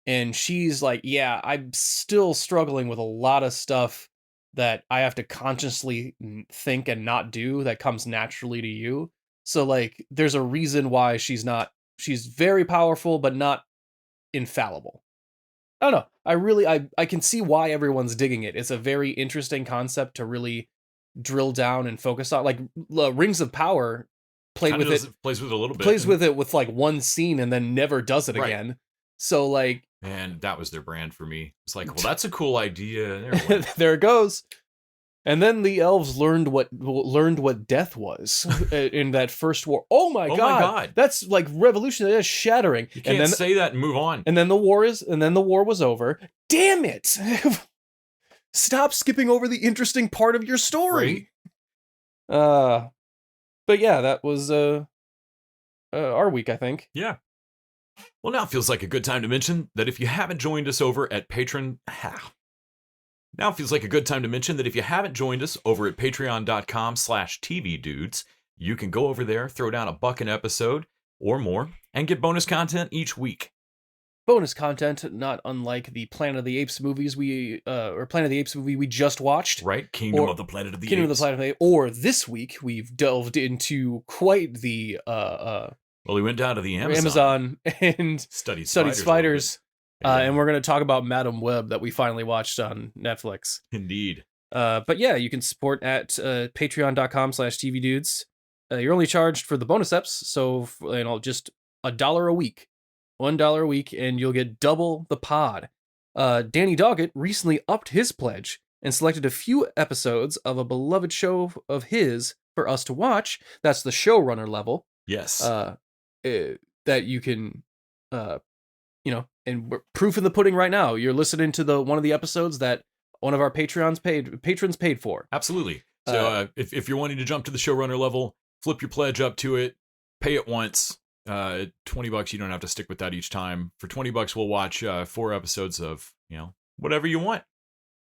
And she's like, yeah, I'm still struggling with a lot of stuff that I have to consciously think and not do that comes naturally to you. So like there's a reason why she's very powerful but not infallible. I don't know. I can see why everyone's digging it. It's a very interesting concept to really drill down and focus on. Like Rings of Power plays with it a little bit. Plays with it with like one scene and then never does it again. So like, and that was their brand for me. It's like, well, that's a cool idea. There it goes. And then the elves learned what death was in that first war. Oh my god, that's like revolutionary. That's shattering. You can't say that and move on. And then the war was over. Damn it! Stop skipping over the interesting part of your story. Right? But yeah, that was our week, I think. Yeah. Well, now feels like a good time to mention that if you haven't joined us over at patreon.com/tvdudes, you can go over there, throw down $1 an episode or more, and get bonus content each week. Bonus content, not unlike the Planet of the Apes movies movie we just watched. Right, Kingdom of the Planet of the Apes. Or this week, we've delved into quite the... well, we went down to the Amazon and studied spiders. And we're going to talk about Madam Web that we finally watched on Netflix. Indeed. But yeah, you can support at patreon.com/tvdudes. You're only charged for the bonus eps, so just $1 a week. $1 a week, and you'll get double the pod. Danny Doggett recently upped his pledge and selected a few episodes of a beloved show of his for us to watch. That's the showrunner level. Yes. That you can, and we're proof in the pudding right now. You're listening to one of the episodes that one of our patrons paid for. Absolutely. So if you're wanting to jump to the showrunner level, flip your pledge up to it, pay it once. $20, you don't have to stick with that each time. For $20, we'll watch 4 episodes of, whatever you want.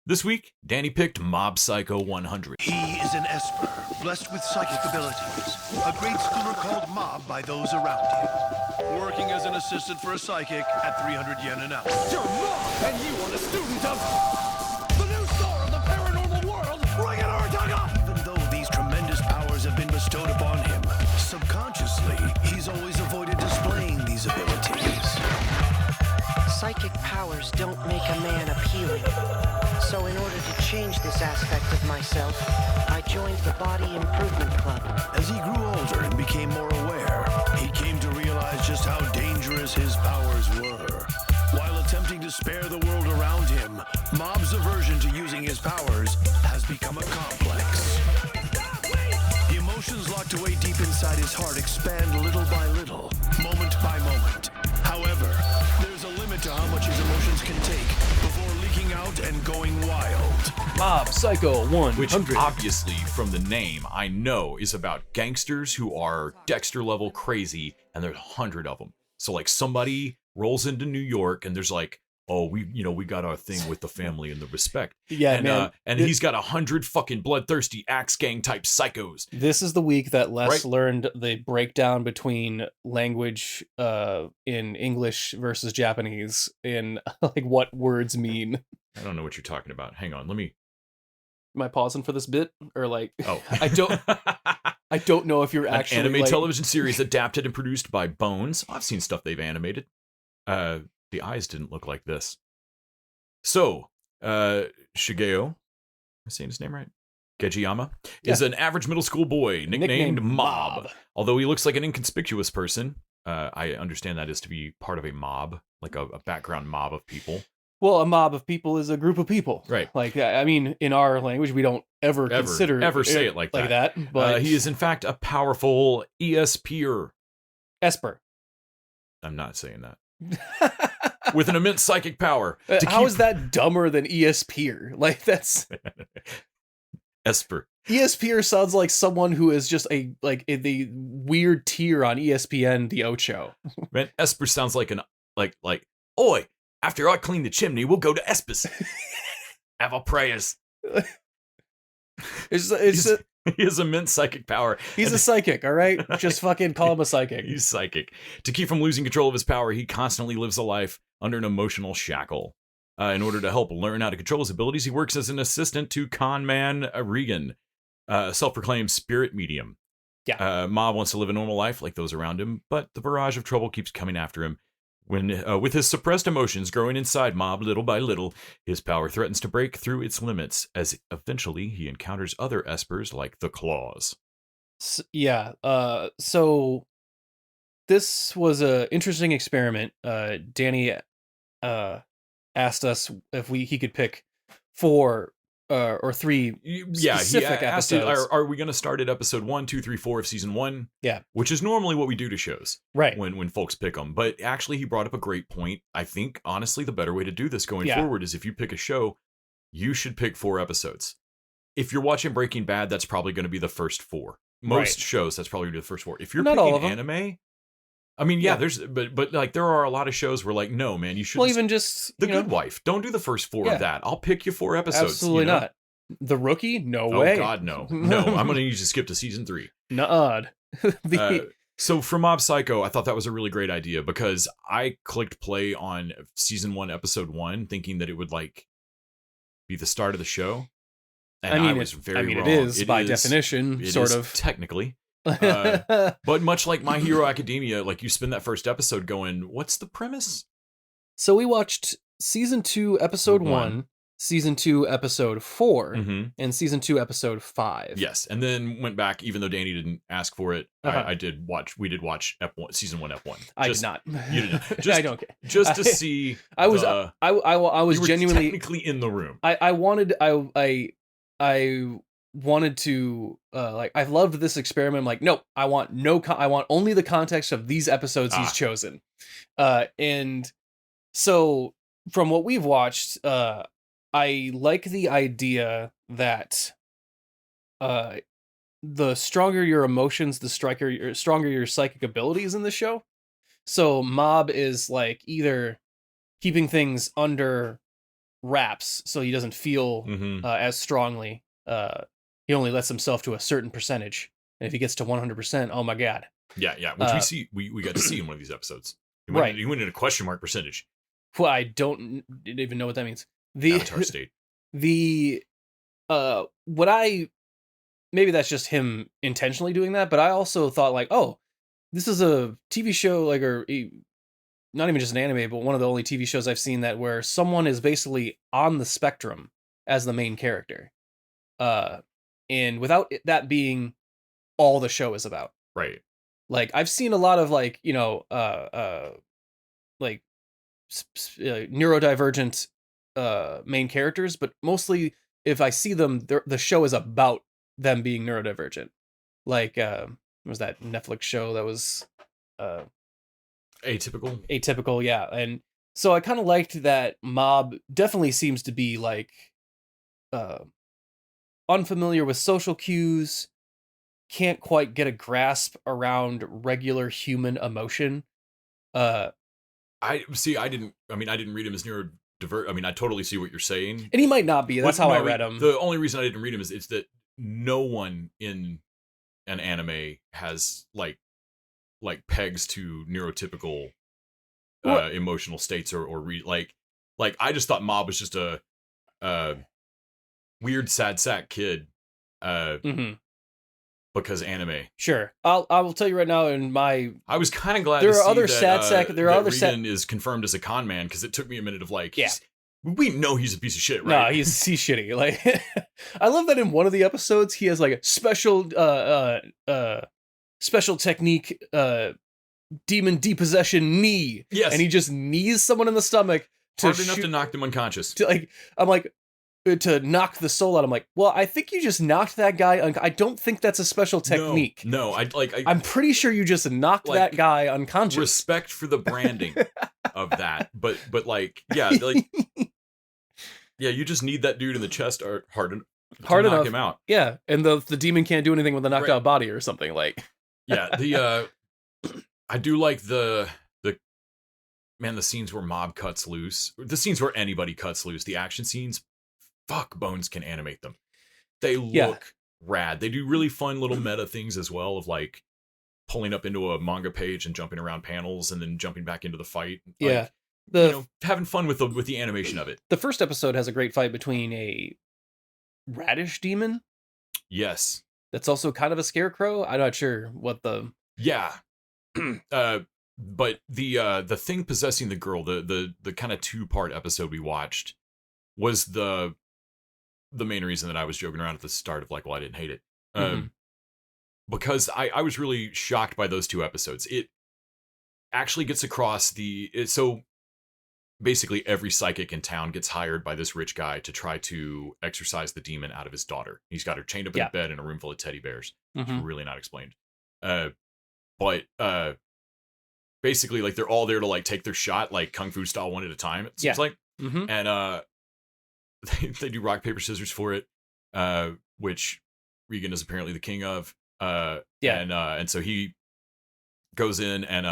This week, Danny picked Mob Psycho 100. He is an Esper, blessed with psychic abilities. A great schooler called Mob by those around him. Working as an assistant for a psychic at 300 yen an hour. You're Mob, and you are a student of the new star of the paranormal world, Ring and Ortega! Even though these tremendous powers have been bestowed upon him, subconsciously, he's always avoided displaying these abilities. Psychic powers don't make a man appealing. So in order to change this aspect of myself, I joined the Body Improvement Club. As he grew older and became more aware, he came to realize just how dangerous his powers were. While attempting attempting to spare the world around him, Mob's aversion to using his powers has become a complex. The emotions locked away deep inside his heart expand little by little, moment by moment. However, there's a limit to how much his emotions can take before leaking out and going wild. Mob Psycho 100. Which obviously, from the name, I know is about gangsters who are Dexter-level crazy, and there's 100 of them. So, like, somebody rolls into New York, and there's like, oh, we got our thing with the family and the respect. Yeah, and, man. And he's got 100 fucking bloodthirsty axe gang type psychos. This is the week that Les Right. learned the breakdown between language in English versus Japanese in like what words mean. I don't know what you're talking about. Hang on, let me. Am I pausing for this bit or like? Oh, I don't know if you're An actually anime like, television series adapted and produced by Bones. I've seen stuff they've animated. The eyes didn't look like this. So, Shigeo, am I saying his name right? Gejiyama is an average middle school boy nicknamed Mob. Although he looks like an inconspicuous person, I understand that is to be part of a mob, like a background mob of people. Well, a mob of people is a group of people, Right. Like, I mean, in our language, we don't ever say it like that. But He is in fact a powerful ESPer. Esper. I'm not saying that. With an immense psychic power. How is that dumber than ESPer? Like, that's Esper. ESPer sounds like someone who is just the weird tier on ESPN, the Ocho. Man, Esper sounds like oi, after I clean the chimney, we'll go to Espers. Have our prayers. He has immense psychic power. He's a psychic, all right? Just fucking call him a psychic. He's psychic. To keep from losing control of his power, he constantly lives a life under an emotional shackle. In order to help learn how to control his abilities, he works as an assistant to con man Regan, a self-proclaimed spirit medium. Yeah. Mob wants to live a normal life like those around him, but the barrage of trouble keeps coming after him. When, with his suppressed emotions growing inside Mob little by little, his power threatens to break through its limits, as eventually he encounters other Espers like the Claws. So this was an interesting experiment. Danny asked us if he could pick 4 or 3 specific he asked episodes. Are we going to start at episode 1, 2, 3, 4 of season 1? Yeah. Which is normally what we do to shows. Right. When folks pick them. But actually, he brought up a great point. I think, honestly, the better way to do this going forward is if you pick a show, you should pick 4 episodes. If you're watching Breaking Bad, that's probably going to be the first 4. Most shows, that's probably going to be the first 4. If you're Not all picking of them. anime, I mean, there's, but like there are a lot of shows where like, no, man, you should. Well, even just The Good Wife. Don't do the first 4 of that. I'll pick you 4 episodes. Absolutely not. The Rookie? No way. Oh God, no, no. I'm going to need you to skip to season 3. Nuh-uh. So for Mob Psycho, I thought that was a really great idea because I clicked play on season 1, episode 1, thinking that it would like be the start of the show. And I was very wrong. It is by definition, sort of. Technically. But much like My Hero Academia, like you spend that first episode going, what's the premise? So we watched season 2, episode 1, season 2, episode 4, and season 2, episode 5. Yes, and then went back, even though Danny didn't ask for it. I did watch. We did watch F1, season 1, F1. I did not. You didn't. Just, I don't care. Just to see. I was. I was you were genuinely technically in the room. I wanted. I wanted to I've loved this experiment. I'm like, nope, I want I want only the context of these episodes he's chosen. And so from what we've watched, I like the idea that the stronger your emotions, the stronger your psychic abilities in the show. So Mob is like either keeping things under wraps so he doesn't feel as strongly. He only lets himself to a certain percentage, and if he gets to 100%, oh my god. Yeah, which we got to see in one of these episodes. He went in a question mark percentage. Well, I didn't even know what that means. Avatar state. Maybe that's just him intentionally doing that, but I also thought like, oh, this is a TV show not even just an anime, but one of the only TV shows I've seen that where someone is basically on the spectrum as the main character. And without that being all the show is about. Right. Like I've seen a lot of like neurodivergent main characters, but mostly if I see them, the show is about them being neurodivergent. Like, what was that Netflix show that was Atypical. Atypical, yeah. And so I kind of liked that Mob definitely seems to be like unfamiliar with social cues, can't quite get a grasp around regular human emotion. I didn't read him as neurodivergent. I mean, I totally see what you're saying. And he might not be. That's how I read him. The only reason I didn't read him is it's that no one in an anime has like pegs to neurotypical emotional states or I just thought Mob was just a weird sad sack kid because anime. Sure, I will tell you right now. I was kind of glad there to are see other that, sad sack. There are that other Regan is confirmed as a con man, because it took me a minute of yeah. We know he's a piece of shit, right? No, he's shitty. Like, I love that in one of the episodes he has like a special technique demon depossession knee. Yes, and he just knees someone in the stomach hard enough to knock them unconscious. To knock the soul out. I'm like, well, I think you just knocked that guy. I don't think that's a special technique. No, I'm pretty sure you just knocked that guy unconscious. Respect for the branding of that, but yeah, you just need that dude in the chest hard enough to knock him out. Yeah, and the demon can't do anything with a knocked out body or something like. Yeah, I do like the scenes where Mob cuts loose, the scenes where anybody cuts loose, the action scenes. Fuck, Bones can animate them. They look rad. They do really fun little meta things as well, of like pulling up into a manga page and jumping around panels and then jumping back into the fight. Yeah. Having fun with the animation of it. The first episode has a great fight between a radish demon. Yes. That's also kind of a scarecrow. I'm not sure what the... Yeah. But the thing possessing the girl, the kind of 2-part episode we watched, was the main reason that I was joking around at the start of I didn't hate it. Because I was really shocked by those 2 episodes. It actually gets across so basically every psychic in town gets hired by this rich guy to try to exorcise the demon out of his daughter. He's got her chained up in a bed in a room full of teddy bears. It's really not explained. But basically they're all there to take their shot, kung fu style, one at a time, it seems like. And they do rock, paper, scissors for it, which Regan is apparently the king of. And so he goes in, and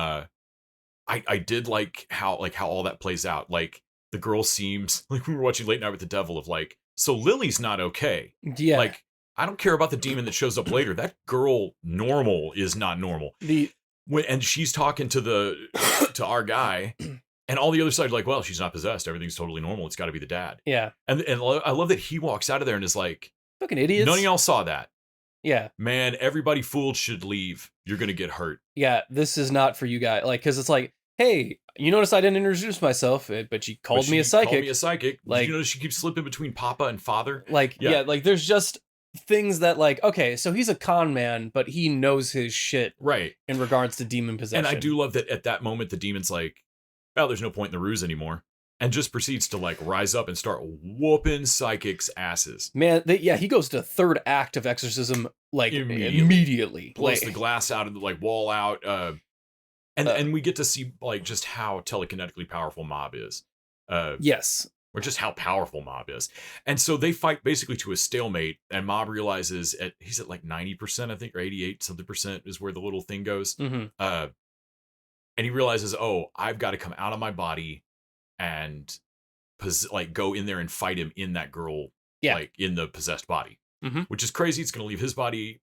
I did like how all that plays out. The girl seems like, we were watching Late Night with the Devil, of so Lily's not okay. Yeah. I don't care about the demon that shows up later. That girl Normal is not normal. And she's talking to our guy. And all the other side are well, she's not possessed. Everything's totally normal. It's got to be the dad. Yeah. And I love that he walks out of there and is like, fucking idiots. None of y'all saw that. Yeah. Man, everybody fooled should leave. You're going to get hurt. Yeah, this is not for you guys. Because it's hey, you notice I didn't introduce myself, but she called me a psychic. Called me a psychic. Did you notice she keeps slipping between Papa and Father? There's just things that okay, so he's a con man, but he knows his shit. Right. In regards to demon possession. And I do love that at that moment, the demon's well, there's no point in the ruse anymore, and just proceeds to rise up and start whooping psychics' asses. Man, he goes to third act of exorcism immediately. Pulls the glass out of the wall out, and we get to see just how telekinetically powerful Mob is. Yes, or just how powerful Mob is. And so they fight basically to a stalemate, and Mob realizes he's at 90%, I think, or 88 something percent is where the little thing goes. And he realizes, I've got to come out of my body and go in there and fight him in that girl, in the possessed body, which is crazy. It's going to leave his body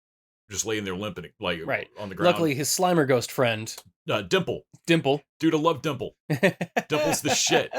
just laying there limping, on the ground. Luckily, his Slimer ghost friend, Dimple, dude, I love Dimple. Dimple's the shit.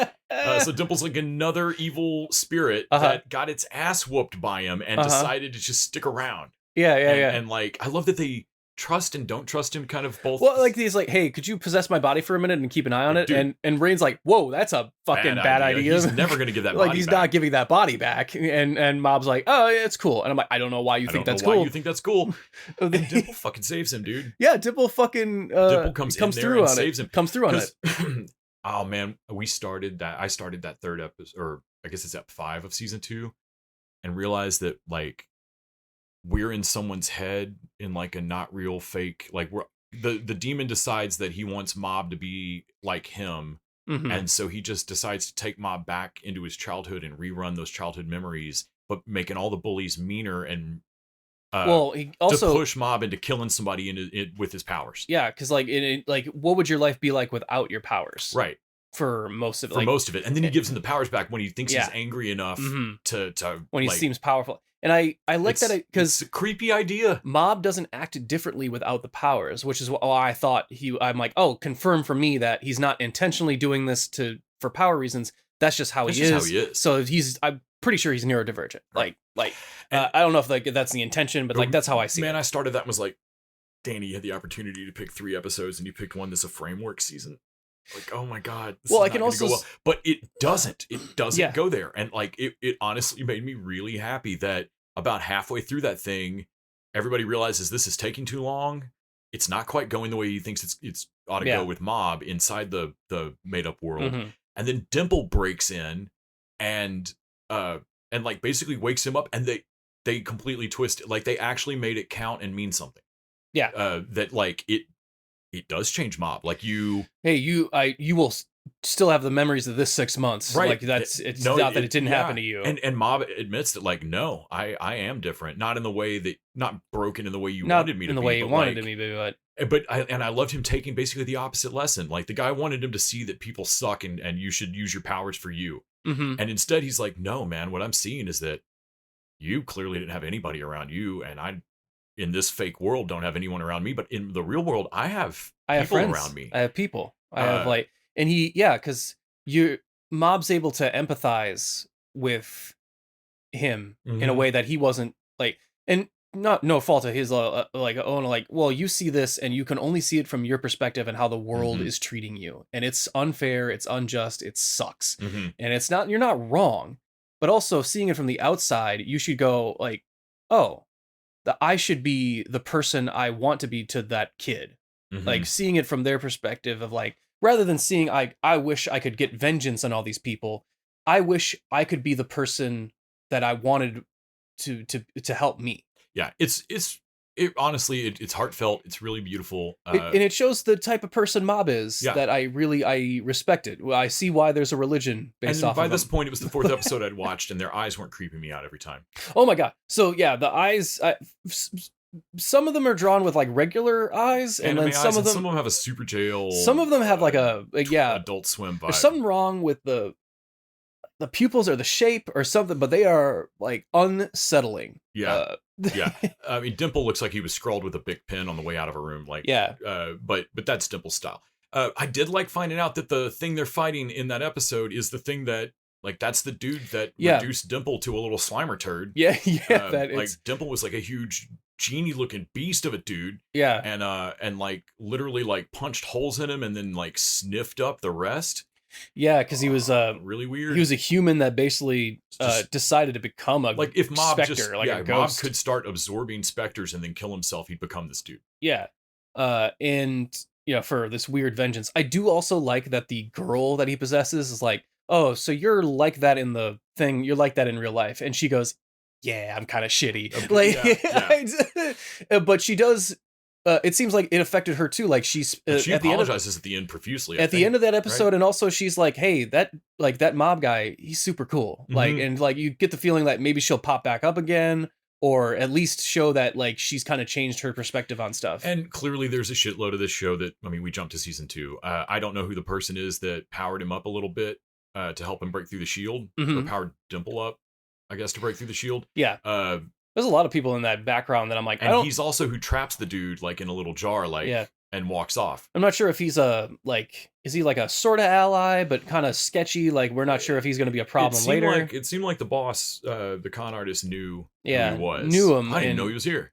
So Dimple's another evil spirit that got its ass whooped by him and decided to just stick around. Yeah. And I love that they trust and don't trust him, kind of both. Well, he's hey, could you possess my body for a minute and keep an eye on it? Dude, and Rain's whoa, that's a fucking bad idea. He's never gonna give that body he's back. not giving that body back. And Mob's oh, yeah, it's cool. And I'm I don't know why you think that's cool. Why you think that's cool? And Dimple fucking saves him, dude. Yeah, Dimple fucking Dimple comes through and on saves it. him. Comes through on it. Oh man, I started that third episode, or I guess it's ep 5 of season 2, and realized that like we're in someone's head in like a not real fake, like the demon decides that he wants Mob to be like him. Mhm. And so he just decides to take Mob back into his childhood and rerun those childhood memories, but making all the bullies meaner and Well, he also to push Mob into killing somebody with his powers. yeah, because like like what would your life be like without your powers? Right. For most of it. For most of it. And then he gives him the powers back when he thinks Yeah. he's angry enough Mhm. to when he like, seems powerful. And I like that because it's a creepy idea. Mob doesn't act differently without the powers, which is why I thought I'm like, oh, confirm for me that he's not intentionally doing this for power reasons. That's just how, That's he, just is. how he is. So I'm pretty sure he's neurodivergent. Right. I don't know if like that's the intention, but like that's how I see Man, it. I started that and was like, Danny, you had the opportunity to pick 3 episodes and you picked one that's a framework season. Like, oh my God. Well, I can also go well. But it doesn't. It doesn't Yeah. go there. And like it honestly made me really happy that about halfway through that thing, everybody realizes this is taking too long. It's not quite going the way he thinks it's ought to Yeah. go with Mob inside the made up world. Mhm. And then Dimple breaks in and like basically wakes him up, and they completely twist it. Like they actually made it count and mean something. Yeah. That like it does change Mob. Like you will still have the memories of this 6 months. Right. Like it's not that it didn't happen to you. And Mob admits that like, no, I am different. Not in the way that, not broken in the way you not wanted me to in the be. way you but wanted like, to be, but I loved him taking basically the opposite lesson. Like the guy wanted him to see that people suck and you should use your powers for you. mhm. And instead he's like, no, man, what I'm seeing is that you clearly didn't have anybody around you, and I, in this fake world, don't have anyone around me. But in the real world, I have people friends around me. I have people. I have like, and because Mob's able to empathize with him in a Mhm. way that he wasn't like, and not no fault of his like own, like, well, you see this and you can only see it from your perspective and how the world Mhm. is treating you, and it's unfair, it's unjust, it sucks, Mhm. and it's not, you're not wrong, but also seeing it from the outside, you should go like, oh, I should be the person I want to be to that kid. Mhm. Like seeing it from their perspective of like, rather than seeing I wish I could get vengeance on all these people, I wish I could be the person that I wanted to help me. Yeah, honestly, it's heartfelt. It's really beautiful. And it shows the type of person Mob is Yeah. that I respected. Well, I see why there's a religion and based then off by of this them. point, it was the 4th episode I'd watched, and their eyes weren't creeping me out every time. Oh my god! So yeah, the eyes. Some of them are drawn with like regular eyes, and Anime then some eyes, of and them have a Super Jail. Some of them have like yeah. Adult Swim vibe. There's something wrong with the pupils or the shape or something, but they are like unsettling. Yeah. Yeah. I mean, Dimple looks like he was scrawled with a big pen on the way out of a room. Like, yeah. But that's Dimple's style. I did like finding out that the thing they're fighting in that episode is the thing that, like, that's the dude that reduced Dimple to a little Slimer turd. Yeah. Yeah. Like Dimple was like a huge genie looking beast of a dude. Yeah. And like literally like punched holes in him and then like sniffed up the rest. Yeah, because he was really weird. He was a human that basically decided to become a like if Mob specter, just like a Mob ghost. could start absorbing specters and then kill himself, he'd become this dude. Yeah. And for this weird vengeance. I do also like that the girl that he possesses is like, oh, so you're like that in the thing, you're like that in real life. And she goes, yeah, I'm kind of shitty. Like but she does it seems like it affected her too. Like she apologizes at the end profusely. At the end of that episode, right? And also she's like, "Hey, that Mob guy, he's super cool." Mm-hmm. Like, and like you get the feeling that maybe she'll pop back up again, or at least show that like she's kind of changed her perspective on stuff. And clearly, there's a shitload of this show that we jumped to season 2. I don't know who the person is that powered him up a little bit to help him break through the shield, or powered Dimple up, I guess, to break through the shield. Yeah. There's a lot of people in that background that I'm like, and he's also who traps the dude like in a little jar, like, and walks off. I'm not sure if he's is he like a sort of ally, but kind of sketchy? Like, we're not sure if he's going to be a problem later. It seemed like the boss, the con artist, knew who he was. Knew him. I didn't know he was here.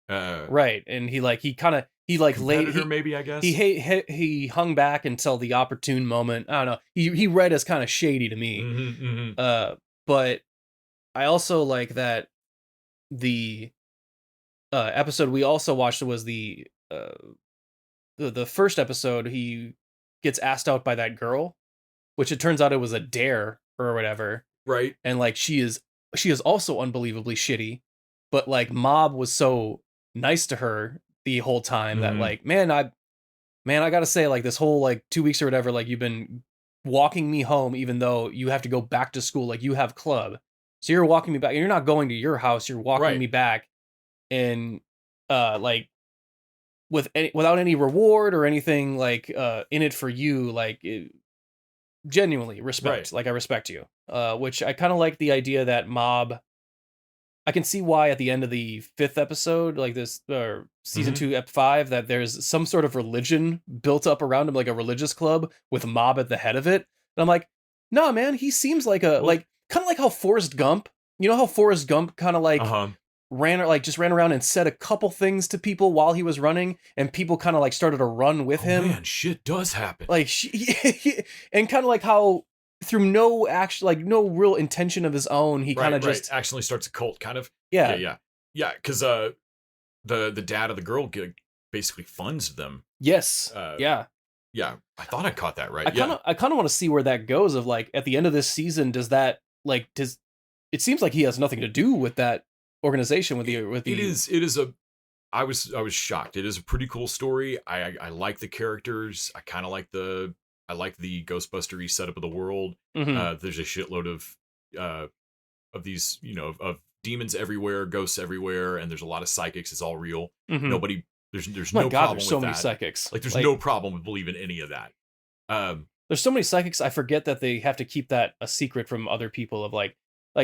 Right, and he laid. Maybe, I guess. He hung back until the opportune moment. I don't know. He read as kind of shady to me. Mm-hmm. But I also like that. The episode we also watched was the first episode. He gets asked out by that girl, which it turns out it was a dare or whatever. Right. And like she is also unbelievably shitty, but like Mob was so nice to her the whole time that Mhm. like, man, I gotta say, like, this whole like 2 weeks or whatever, like, you've been walking me home even though you have to go back to school, like, you have club, so you're walking me back, you're not going to your house, you're walking Right. me back, and like without any reward or anything like in it for you, like genuinely respect. Right. Like, I respect you, which I kind of like the idea that Mob, I can see why at the end of the 5th episode, like this, or season Mhm. 2, ep 5, that there's some sort of religion built up around him, like a religious club with Mob at the head of it. And I'm like, nah, man, he seems like a, Well- like, kind of like how Forrest Gump, you know how Forrest Gump kind of like Uh-huh. just ran around and said a couple things to people while he was running, and people kind of like started to run with him. Man, shit does happen. Like, and kind of like how through no action, like no real intention of his own, he kind of just accidentally starts a cult, kind of. yeah. Yeah, because the dad of the girl basically funds them. Yes. Yeah, I thought I caught that right. I kind of want to see where that goes. Of like at the end of this season, does it seems like he has nothing to do with that organization with the It is a. I was shocked. It is a pretty cool story. I like the characters. I kind of like the Ghostbuster-y setup of the world. Mhm. There's a shitload of these, of demons everywhere, ghosts everywhere, and there's a lot of psychics. It's all real. Mhm. There's My no God, problem there's so with many that. psychics. Like there's no problem with believing any of that. There's so many psychics. I forget that they have to keep that a secret from other people. Of like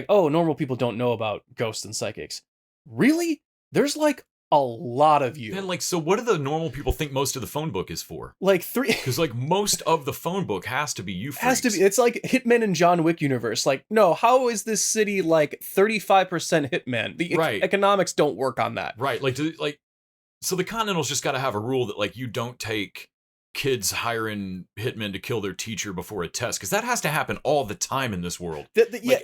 oh, normal people don't know about ghosts and psychics. Really? There's like a lot of you. And like, so what do the normal people think most of the phone book is for? Like 3. Because like most of the phone book has to be you freaks. Has to be. It's like Hitman and John Wick universe. Like, no, how is this city like 35% Hitman? The Right. economics don't work on that. Right. So the Continental's just got to have a rule that like you don't take kids hiring hitmen to kill their teacher before a test, because that has to happen all the time in this world.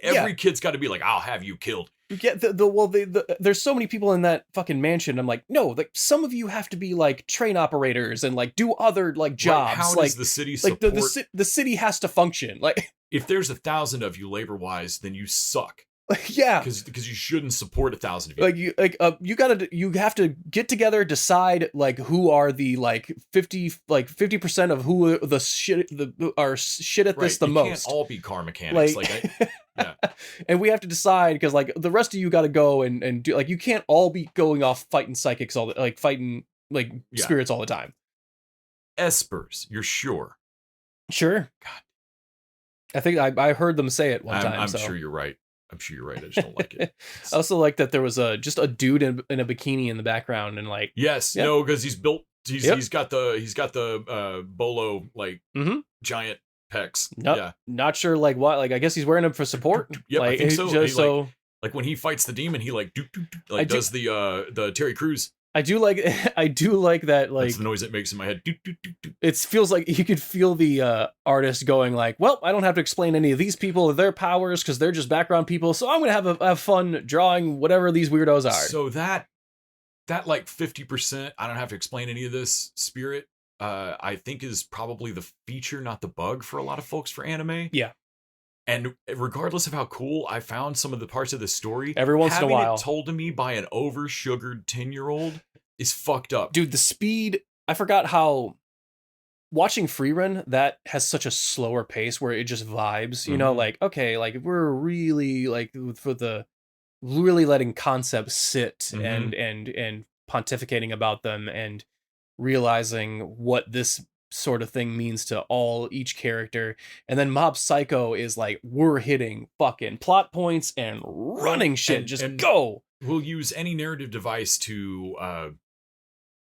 Every kid's got to be like, I'll have you killed. Yeah, there's so many people in that fucking mansion. I'm like, no, like some of you have to be like train operators and like do other like jobs. Right, how like does the city like support? the city has to function. Like, If there's 1,000 of you labor wise, then you suck. yeah, because you shouldn't support 1,000 of you. You have to get together, decide like who are the like 50% of who the shit are shit at this the you most. Can't all be car mechanics. Yeah. And we have to decide, because like the rest of you got to go and do, like, you can't all be going off fighting psychics fighting like spirits all the time. Espers, you're sure? Sure. God. I think I heard them say it one time. I'm so. sure you're right. I just don't like it. I also like that there was just a dude in a bikini in the background, and like, yes, yep. no, because he's built. Yep. He's got the bolo like giant pecs. Nope, yeah, not sure like what. Like, I guess he's wearing them for support. Yep, like, I think so. Just so like when he fights the demon, he like does the Terry Crews. I do like that, like, that's the noise it makes in my head. It feels like you could feel the artist going like, well, I don't have to explain any of these people or their powers because they're just background people, so I'm gonna have fun drawing whatever these weirdos are. So that like 50%, I don't have to explain any of this spirit, I think is probably the feature, not the bug, for a lot of folks for anime. Yeah. And regardless of how cool I found some of the parts of the story, every once in a while, having it told to me by an over-sugared 10-year-old is fucked up. Dude, the speed, I forgot how watching Freerun, that has such a slower pace where it just vibes, you know, like, okay, like we're really like for the really letting concepts sit and pontificating about them and realizing what this sort of thing means to each character. And then Mob Psycho is like, we're hitting fucking plot points and running shit, and go. We'll use any narrative device to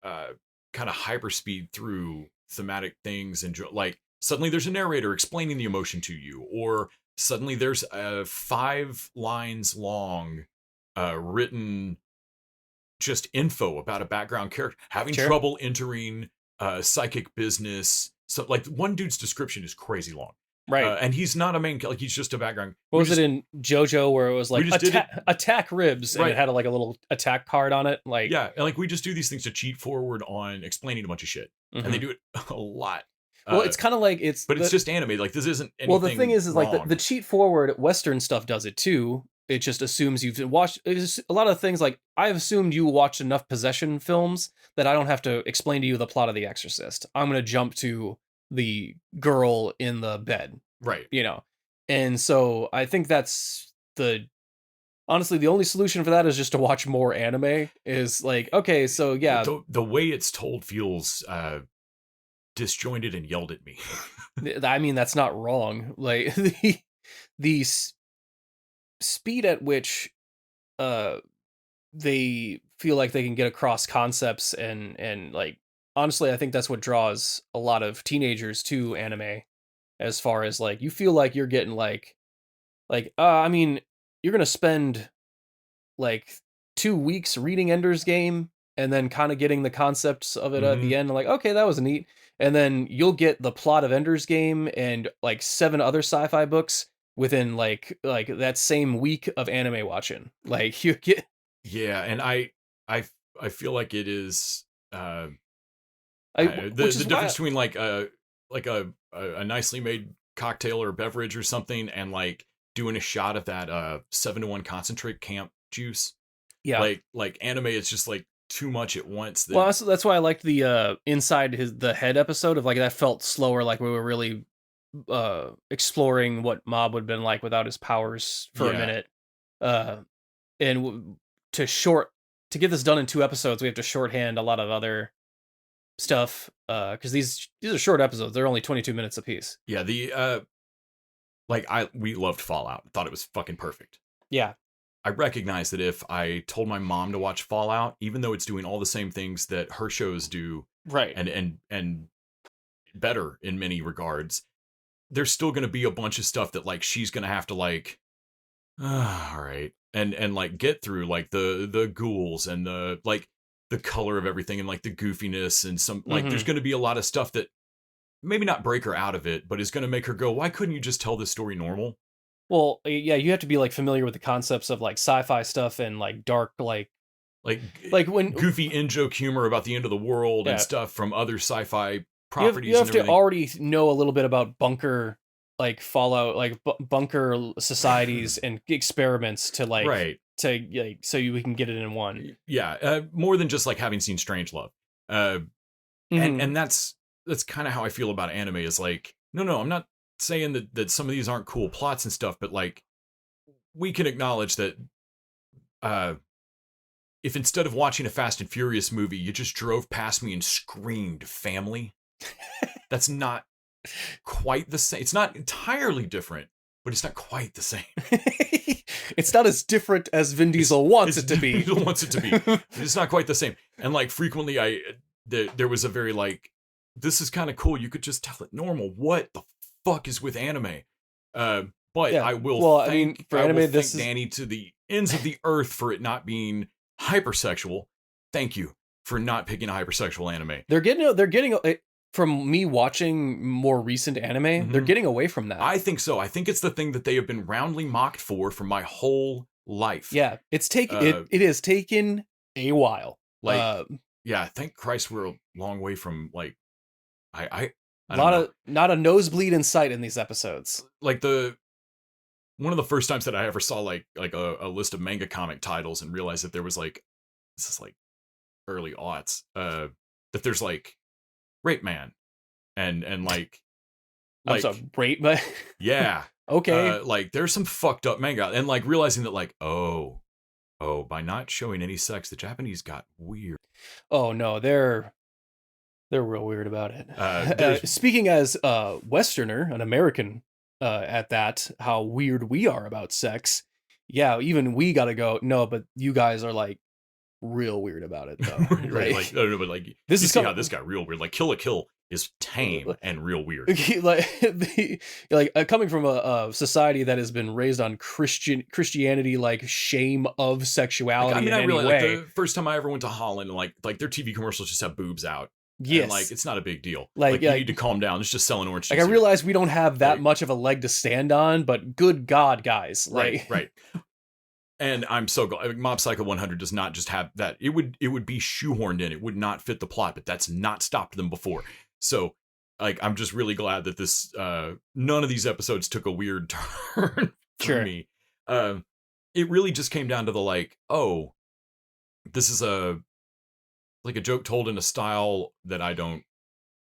kind of hyperspeed through thematic things, and like suddenly there's a narrator explaining the emotion to you, or suddenly there's a 5 lines long written just info about a background character having trouble entering psychic business. So like one dude's description is crazy long, right? And he's not a main, like he's just a background. What was it in JoJo where it was like attack ribs, and it had like a little attack card on it, like, yeah, and like we just do these things to cheat forward on explaining a bunch of shit, and they do it a lot. Well, it's kind of like it's just anime. Like this isn't anything. Well, the thing is like wrong. the cheat forward Western stuff does it too. It just assumes you've watched a lot of things. Like I've assumed you watched enough possession films that I don't have to explain to you the plot of The Exorcist. I'm going to jump to the girl in the bed, right? And so I think that's honestly the only solution for that is just to watch more anime. Is like, okay, so yeah, the way it's told feels disjointed and yelled at me. I mean, that's not wrong. Like the speed at which they feel like they can get across concepts and like, honestly, I think that's what draws a lot of teenagers to anime, as far as like, you feel like you're getting I mean, you're gonna spend like 2 weeks reading Ender's Game and then kind of getting the concepts of it at the end, like, okay, that was neat. And then you'll get the plot of Ender's Game and like 7 other sci-fi books within like that same week of anime watching. Like you get and I feel like it is the difference between like a nicely made cocktail or beverage or something and like doing a shot of that 7-to-1 concentrate camp juice. Yeah, like anime, it's just like too much at once. Well, that's why I liked the inside the head episode of like that felt slower. Like we were really exploring what Mob would have been like without his powers for a minute. And to get this done in 2 episodes, we have to shorthand a lot of other stuff because these are short episodes. They're only 22 minutes apiece. Yeah, we loved Fallout. Thought it was fucking perfect. Yeah. I recognize that if I told my mom to watch Fallout, even though it's doing all the same things that her shows do, right, and better in many regards, there's still going to be a bunch of stuff that like she's going to have to like, all right, and like get through, like the ghouls and the like the color of everything and like the goofiness and some like there's going to be a lot of stuff that maybe not break her out of it, but is going to make her go, why couldn't you just tell this story normal? Well, yeah, you have to be like familiar with the concepts of like sci-fi stuff and like dark, like when goofy in-joke humor about the end of the world and stuff from other sci-fi properties. You have to already know a little bit about bunker, like Fallout, like bunker societies and experiments to like so we can get it in one. Yeah, more than just like having seen Strangelove. And that's kind of how I feel about anime. Is like, no, I'm not saying that some of these aren't cool plots and stuff, but like we can acknowledge that if instead of watching a Fast and Furious movie you just drove past me and screamed family, that's not quite the same. It's not entirely different, but it's not quite the same. It's not as different as Vin Diesel wants it to be. Diesel wants it to be. It's not quite the same. And like frequently there was a very like, this is kind of cool, you could just tell it normal. What the fuck is with anime? But I will thank Danny to the ends of the earth for it not being hypersexual. Thank you for not picking a hypersexual anime. They're getting from me watching more recent anime, they're getting away from that. I think so. I think it's the thing that they have been roundly mocked for my whole life. Yeah, it's taken it has taken a while. Like yeah, thank Christ we're a long way from like not a nosebleed in sight in these episodes. Like one of the first times that I ever saw like a list of manga comic titles and realized that there was like, this is like early aughts, that there's like Rape Man and like I'm sorry, Rape Man? Yeah. Okay. Like there's some fucked up manga and like realizing that like, oh, by not showing any sex, the Japanese got weird. Oh no, they're real weird about it. Speaking as a Westerner, an American at that, how weird we are about sex. Yeah, even we gotta go, no, but you guys are like real weird about it though. Right? Like, no, but like this is how this got real weird. Like Kill la Kill is tame and real weird. like coming from a society that has been raised on Christianity, like shame of sexuality. Like, I mean, I realized like, the first time I ever went to Holland, like their TV commercials just have boobs out. Yes. And, like, it's not a big deal. Like you need to calm down. It's just selling orange juice. Like, I realize we don't have that much of a leg to stand on, but good God, guys. Right. And I'm so glad. Mob Psycho 100 does not just have that. It would be shoehorned in. It would not fit the plot, but that's not stopped them before. So like I'm just really glad that this none of these episodes took a weird turn for Sure. me. It really just came down to the like, oh, this is a joke told in a style that I don't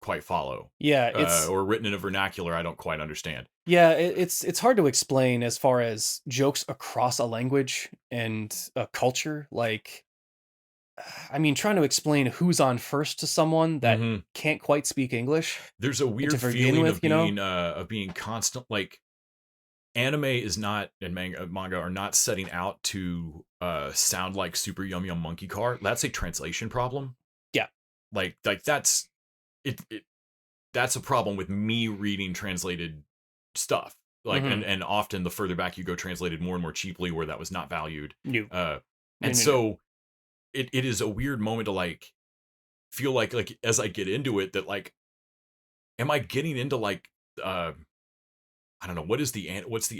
quite follow. Yeah, it's Or written in a vernacular I don't quite understand. yeah, it's hard to explain as far as jokes across a language and a culture. Like, I mean, trying to explain who's on first to someone that Mhm. can't quite speak English. There's a weird begin feeling with, of you know? being constant, like anime is not, and manga are not setting out to sound like Super Yum Yum Monkey Car. That's a translation problem. Yeah. Like that's it that's a problem with me reading translated stuff. Like Mhm. and often the further back you go, translated more and more cheaply where that was not valued. New. And so it is a weird moment to like feel like as I get into it that like, am I getting into like I don't know, what's the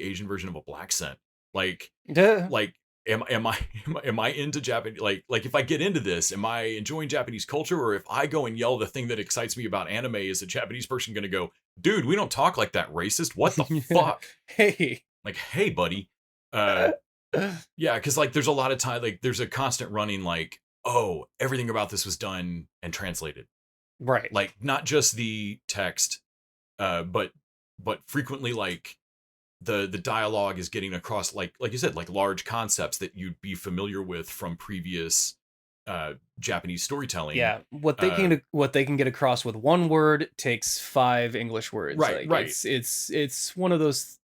Asian version of a black scent? Like Yeah. like am I into Japanese, like if I get into this, am I enjoying Japanese culture, or if I go and yell the thing that excites me about anime, is a Japanese person going to go, dude, we don't talk like that, racist, what the fuck? Hey. Like, hey buddy. Yeah, because like there's a lot of time, like there's a constant running like, oh, everything about this was done and translated, Right. like not just the text, but frequently like the dialogue is getting across like you said, like large concepts that you'd be familiar with from previous Japanese storytelling. Yeah, what they can get across with one word takes 5 English words. Right, Like, right. It's one of those.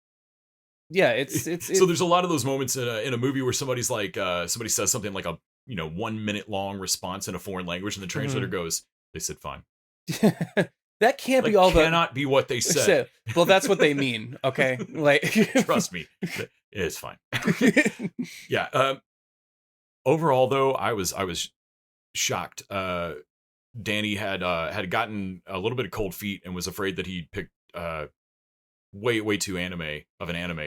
Yeah, it's So there's a lot of those moments in a movie where somebody's like somebody says something like a 1 minute long response in a foreign language, and the translator goes, they said fine. that can't Like, be all cannot be what they said. Well, that's what they mean. Okay, like Trust me, it's fine. Yeah. Overall, though, I was shocked. Danny had gotten a little bit of cold feet and was afraid that he'd picked way too anime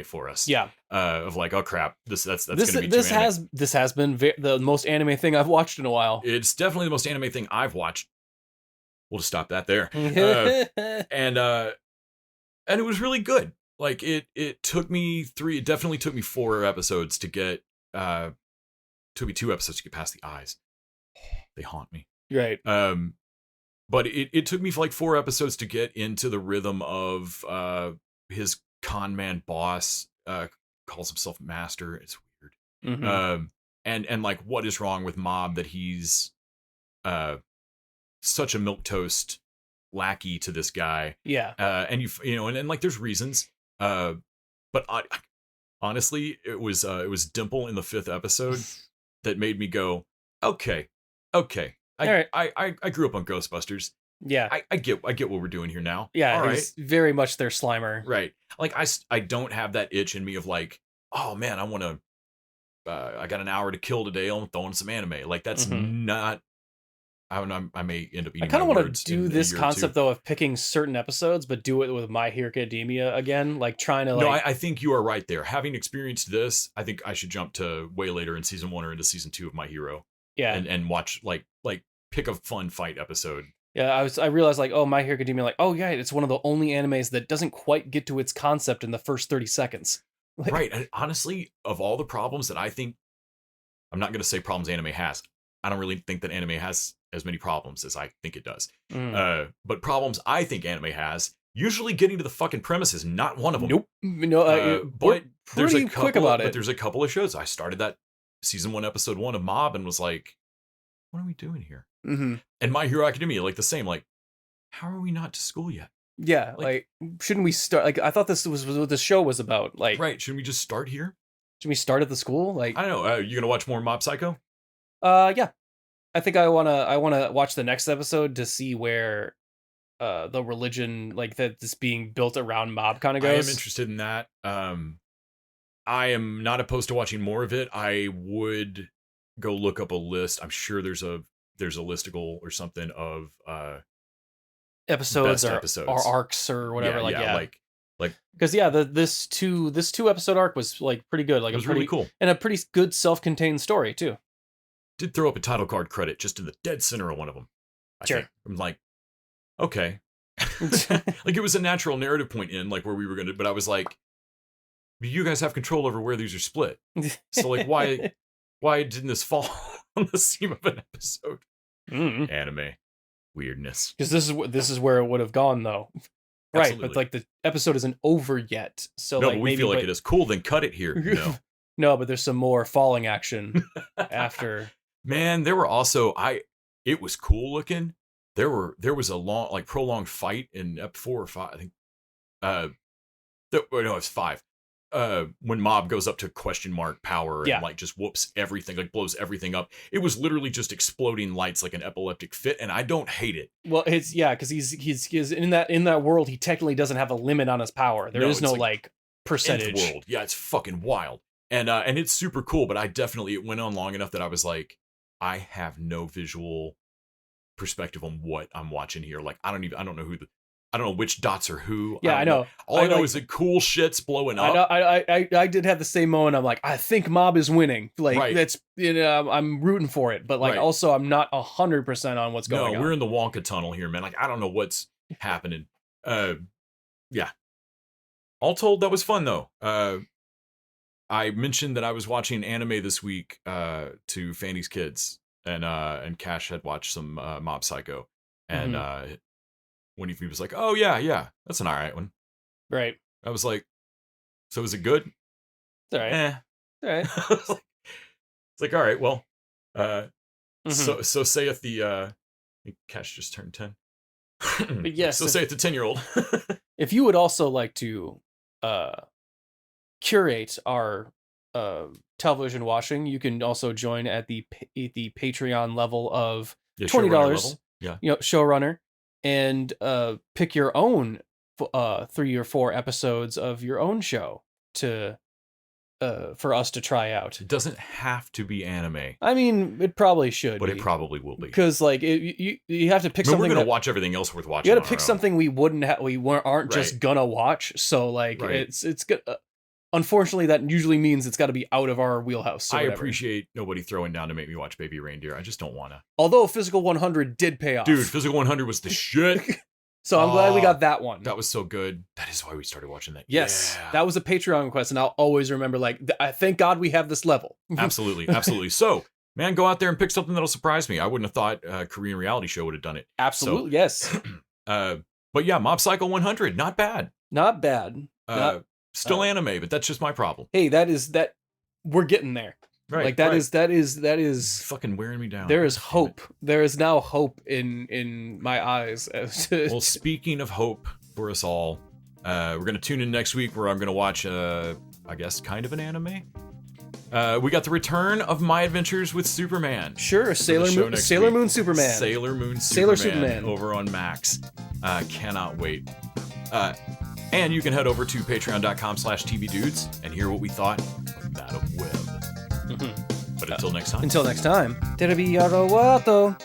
for us. Yeah. Of like, oh crap, that's gonna be too anime. This has been the most anime thing I've watched in a while. It's definitely the most anime thing I've watched. We'll just stop that there. And it was really good. Like it definitely took me 4 episodes to get took me 2 episodes to get past the eyes. They haunt me. Right. But it took me like 4 episodes to get into the rhythm of his con man boss calls himself master. It's weird. Mhm. And like what is wrong with Mob that he's such a milquetoast lackey to this guy. Yeah. And and like there's reasons. But honestly, it was Dimple in the 5th episode that made me go, okay. I grew up on Ghostbusters. Yeah. I get what we're doing here now. Yeah. All right. He's very much their Slimer. Right. Like I don't have that itch in me of like, oh man, I want to. I got an hour to kill today. I'm throwing some anime. Like that's not. I may end up eating. I kind of want to do in this a year or concept 2. though of picking certain episodes, but do it with My Hero Academia again, like trying to like. No, I think you are right there. Having experienced this, I think I should jump to way later in season 1 or into season 2 of My Hero. Yeah. And watch like pick a fun fight episode. Yeah, I realized like, oh, My Hero Academia, like, oh yeah, it's one of the only animes that doesn't quite get to its concept in the first 30 seconds. Like, Right. And honestly, of all the problems that I think, I'm not going to say problems anime has. I don't really think that anime has as many problems as I think it does. But problems I think anime has, usually getting to the fucking premise is not one of them. Nope. No, but there's pretty a couple, quick about but it. there's a couple of shows. I started that season 1, episode 1 of Mob and was like, what are we doing here? Mm-hmm. And My Hero Academia, like the same, like, how are we not to school yet? Yeah, like shouldn't we start? Like, I thought this was what the show was about. Like, Right, shouldn't we just start here? should we start at the school? Like, I don't know. You gonna watch more Mob Psycho? yeah, I think I wanna watch the next episode to see where the religion like that this being built around Mob kind of I am goes. interested in that. I am not opposed to watching more of it. I would go look up a list. I'm sure there's a listicle or something of Episodes best or episodes. arcs or whatever. like because this two episode arc was like pretty good. Like it was a pretty really cool. and a pretty good self-contained story too. Did throw up a title card credit just in the dead center of one of them. Sure. I'm like, okay, Like it was a natural narrative point in like where we were gonna, but I was like, you guys have control over where these are split. So like why didn't this fall on the seam of an episode? Anime weirdness. Because this is where it would have gone though. Right, Absolutely. but like the episode isn't over yet. So No, like but we maybe feel like it is cool, then cut it here. No. No, but there's some more falling action after. Man, there were also it was cool looking. There was a long, like prolonged fight in ep 4 or 5, I think. No, it's 5. When Mob goes up to question mark power and like just whoops everything, like blows everything up. It was literally just exploding lights like an epileptic fit, and I don't hate it. Well, it's because he's in that world. He technically doesn't have a limit on his power. There is no like percentage. Nth world. Yeah, it's fucking wild, and it's super cool. But it went on long enough that I was like, I have no visual perspective on what I'm watching here. Like I don't know which dots are who. Yeah, I know. All I know is that cool shit's blowing up. I did have the same moment. I'm like, I think Mob is winning. Like Right. that's I'm rooting for it, but like Right. also I'm not 100% on what's going on. No, we're in the Wonka tunnel here, man. Like I don't know what's happening. Yeah. All told, that was fun though. I mentioned that I was watching anime this week to Fanny's kids, and Cash had watched some Mob Psycho, and when he was like, "Oh yeah, that's an alright one," Right. I was like, "So is it good?" It's all right. Eh. All right. It's like, all right, well, Mhm. so saith the I think Cash just turned 10. But yes, so saith the 10-year-old. If you would also like to curate our television watching, you can also join at the Patreon level of $20. level. Yeah. Showrunner, and pick your own 3 or 4 episodes of your own show to for us to try out. It doesn't have to be anime, I mean, it probably should, but it probably will be. because like you have to pick I mean, something. we're gonna that, watch everything else worth watching. you got to on pick our own. something we aren't just Right. gonna watch. So like Right. it's good. Unfortunately, that usually means it's got to be out of our wheelhouse. or I whatever. appreciate nobody throwing down to make me watch Baby Reindeer. I just don't want to. Although Physical 100 did pay off, Dude, Physical 100 was the shit. So I'm glad we Oh, got that one. That was so good. That is why we started watching that. Yes, Yeah. that was a Patreon request, and I'll always remember. Like, I thank God we have this level. Absolutely. So, man, go out there and pick something that'll surprise me. I wouldn't have thought a Korean reality show would have done it. Absolutely, yes. But yeah, Mob Psycho 100, not bad. Not bad. Still anime, but that's just my problem. Hey, that we're getting there. Right. Like that is fucking wearing me down. there is Damn it. hope. There is now hope in my eyes. Well, speaking of hope for us all, we're gonna tune in next week where I'm gonna watch I guess kind of an anime. We got the return of My Adventures with Superman. Sure, Sailor show Moon, next Sailor week. Moon Superman. Sailor Moon Sailor Superman Superman. over on Max. Cannot wait. And you can head over to patreon.com/tvdudes and hear what we thought of Madam Web. But until next time. Until next time. Terabiyaro wato.